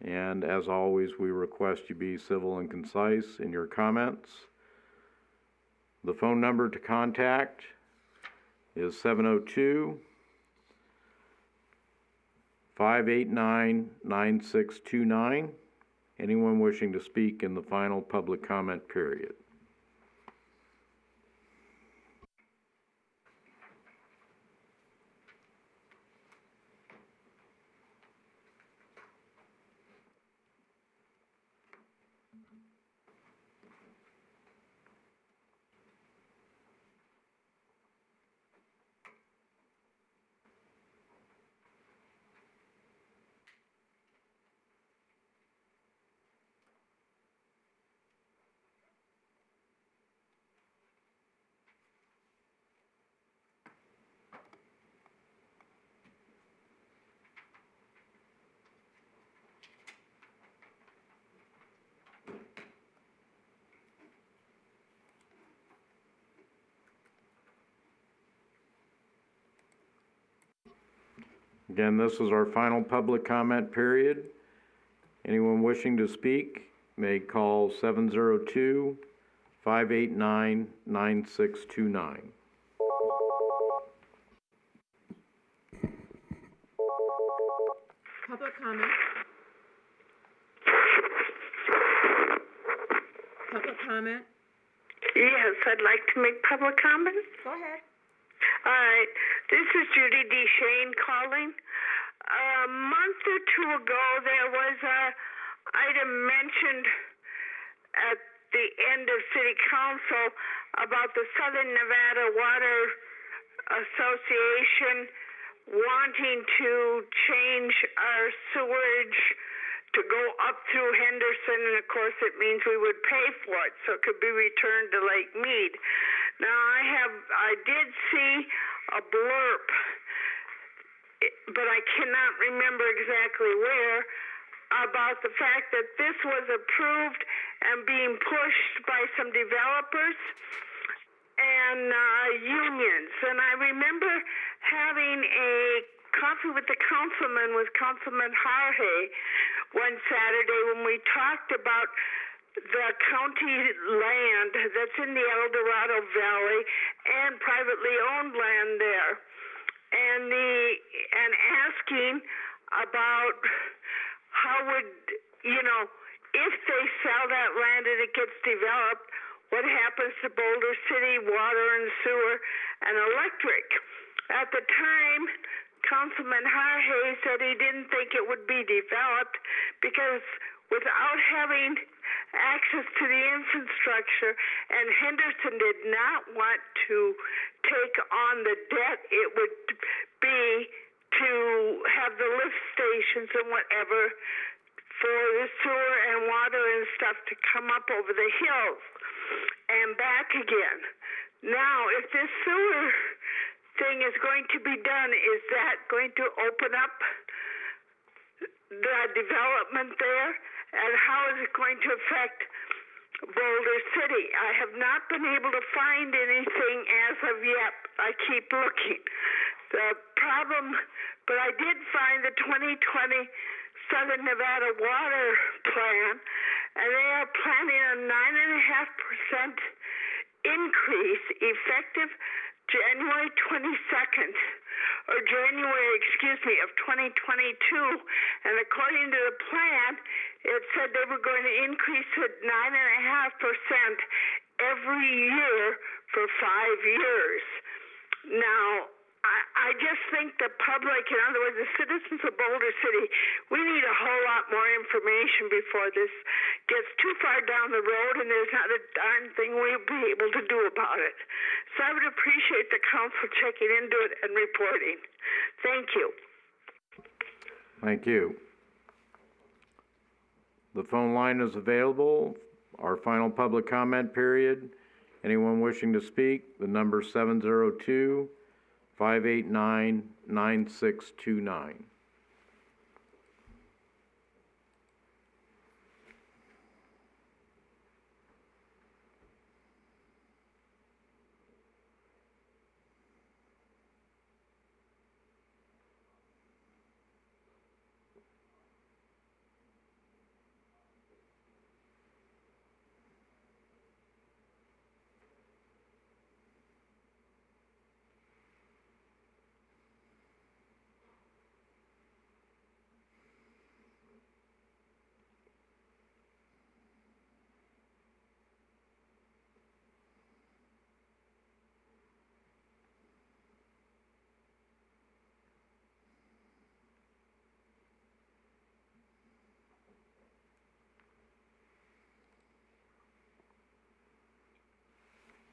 And as always, we request you be civil and concise in your comments. The phone number to contact is 702-589-9629. Anyone wishing to speak in the final public comment period. Again, this is our final public comment period. Anyone wishing to speak may call 702-589-9629. Public comment. Public comment. Yes, I'd like to make public comment. Go ahead. All right, this is Judy D. Shane calling. A month or two ago, there was a item mentioned at the end of City Council about the Southern Nevada Water Association wanting to change our sewage to go up through Henderson, and of course it means we would pay for it, so it could be returned to Lake Mead. Now I did see a blurb, but I cannot remember exactly where, about the fact that this was approved and being pushed by some developers and unions. And I remember having a coffee with the councilman, with Councilman Harhay, one Saturday when we talked about the county land that's in the El Dorado Valley and privately owned land there, and asking about how would, if they sell that land and it gets developed, what happens to Boulder City water and sewer and electric. At the time, Councilman Harhay said he didn't think it would be developed because without having access to the infrastructure, and Henderson did not want to take on the debt it would be to have the lift stations and whatever for the sewer and water and stuff to come up over the hills and back again. Now, if this sewer thing is going to be done, is that going to open up the development there? And how is it going to affect Boulder City? I have not been able to find anything as of yet. I keep looking. The problem, but I did find the 2020 Southern Nevada Water Plan, and they are planning a 9.5% increase effective January 22nd, or January, of 2022. And according to the plan, it said they were going to increase it 9.5% every year for 5 years. Now, I just think the public, in other words, the citizens of Boulder City, we need a whole lot more information before this gets too far down the road and there's not a darn thing we'll be able to do about it. So I would appreciate the council checking into it and reporting. Thank you. Thank you. The phone line is available. Our final public comment period. Anyone wishing to speak, the number 702-589-9629.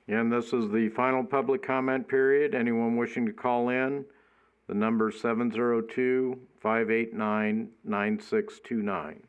And this is the final public comment period. Anyone wishing to call in, the number 702-589-9629.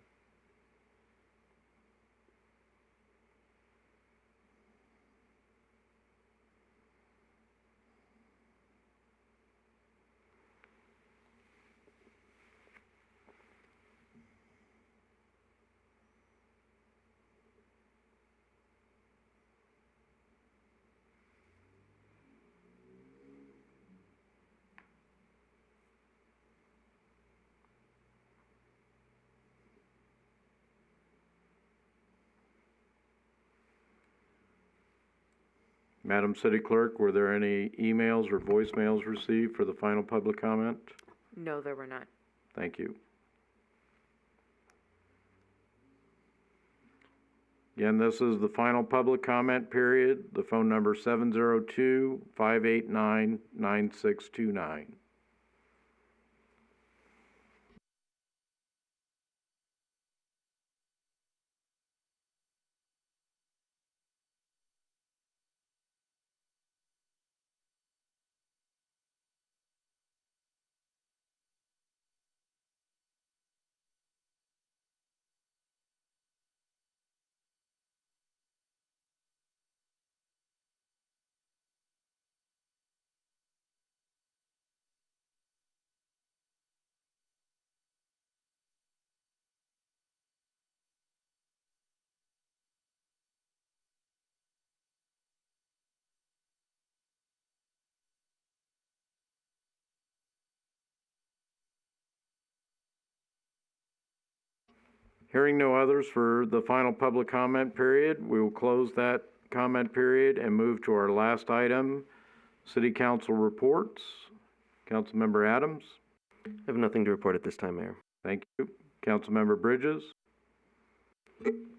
Madam City Clerk, were there any emails or voicemails received for the final public comment? No, there were not. Thank you. Again, this is the final public comment period. The phone number 702-589-9629. Hearing no others for the final public comment period, we will close that comment period and move to our last item, City Council reports. Councilmember Adams? I have nothing to report at this time, Mayor. Thank you. Councilmember Bridges?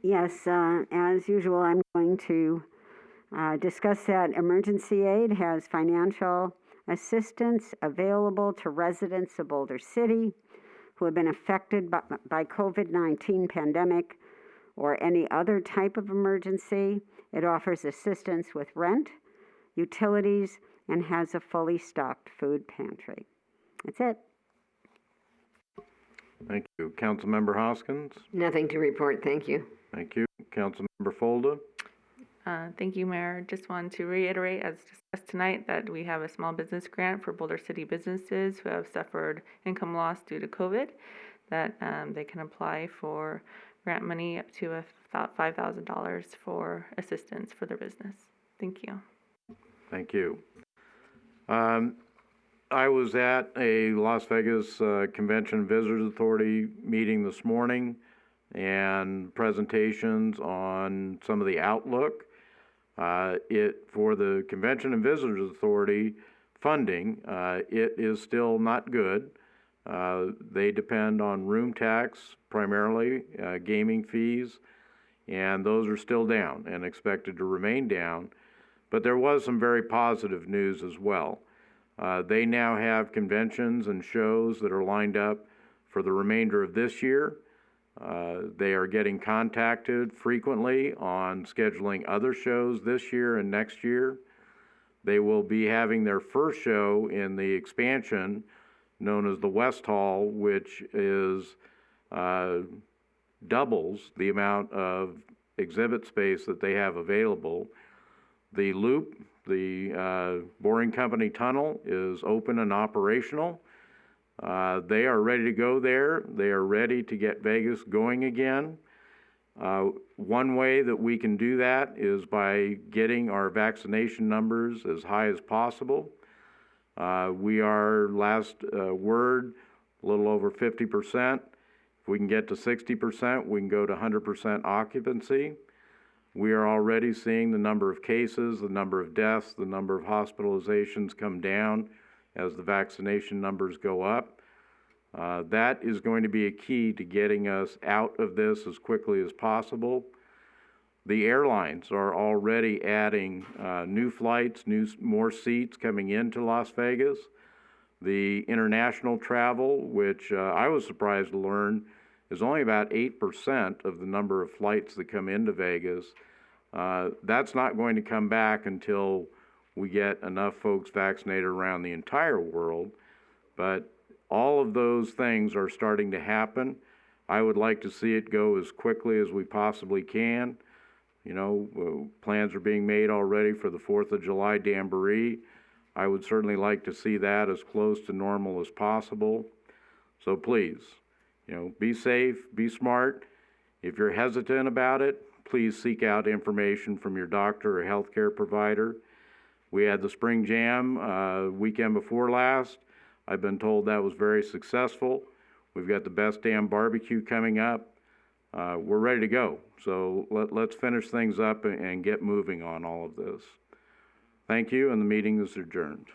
Yes, as usual, I'm going to Discuss that emergency aid has financial assistance available to residents of Boulder City who have been affected by COVID-19 pandemic or any other type of emergency. It offers assistance with rent, utilities, and has a fully stocked food pantry. That's it. Thank you. Councilmember Hoskins? Nothing to report, thank you. Thank you. Councilmember Folda? Thank you, Mayor. Just wanted to reiterate, as discussed tonight, that we have a small business grant for Boulder City businesses who have suffered income loss due to COVID, that they can apply for grant money up to $5,000 for assistance for their business. Thank you. Thank you. I was at a Las Vegas Convention and Visitors Authority meeting this morning and presentations on some of the outlook. For the Convention and Visitors Authority funding, it is still not good. They depend on room tax primarily, gaming fees, and those are still down and expected to remain down. But there was some very positive news as well. They now have conventions and shows that are lined up for the remainder of this year. They are getting contacted frequently on scheduling other shows this year and next year. They will be having their first show in the expansion known as the West Hall, which is doubles the amount of exhibit space that they have available. The Loop, the Boring Company Tunnel, is open and operational. They are ready to go there. They are ready to get Vegas going again. One way that we can do that is by getting our vaccination numbers as high as possible. We are, last word, a little over 50%. If we can get to 60%, we can go to 100% occupancy. We are already seeing the number of cases, the number of deaths, the number of hospitalizations come down as the vaccination numbers go up. That is going to be a key to getting us out of this as quickly as possible. The airlines are already adding new flights, more seats coming into Las Vegas. The international travel, which I was surprised to learn, is only about 8% of the number of flights that come into Vegas. That's not going to come back until we get enough folks vaccinated around the entire world. But all of those things are starting to happen. I would like to see it go as quickly as we possibly can. You know, plans are being made already for the 4th of July Jamboree. I would certainly like to see that as close to normal as possible. So please, you know, be safe, be smart. If you're hesitant about it, please seek out information from your doctor or healthcare provider. We had the Spring Jam weekend before last. I've been told that was very successful. We've got the Best Damn Barbecue coming up. We're ready to go. So let's finish things up and get moving on all of this. Thank you, and the meeting is adjourned.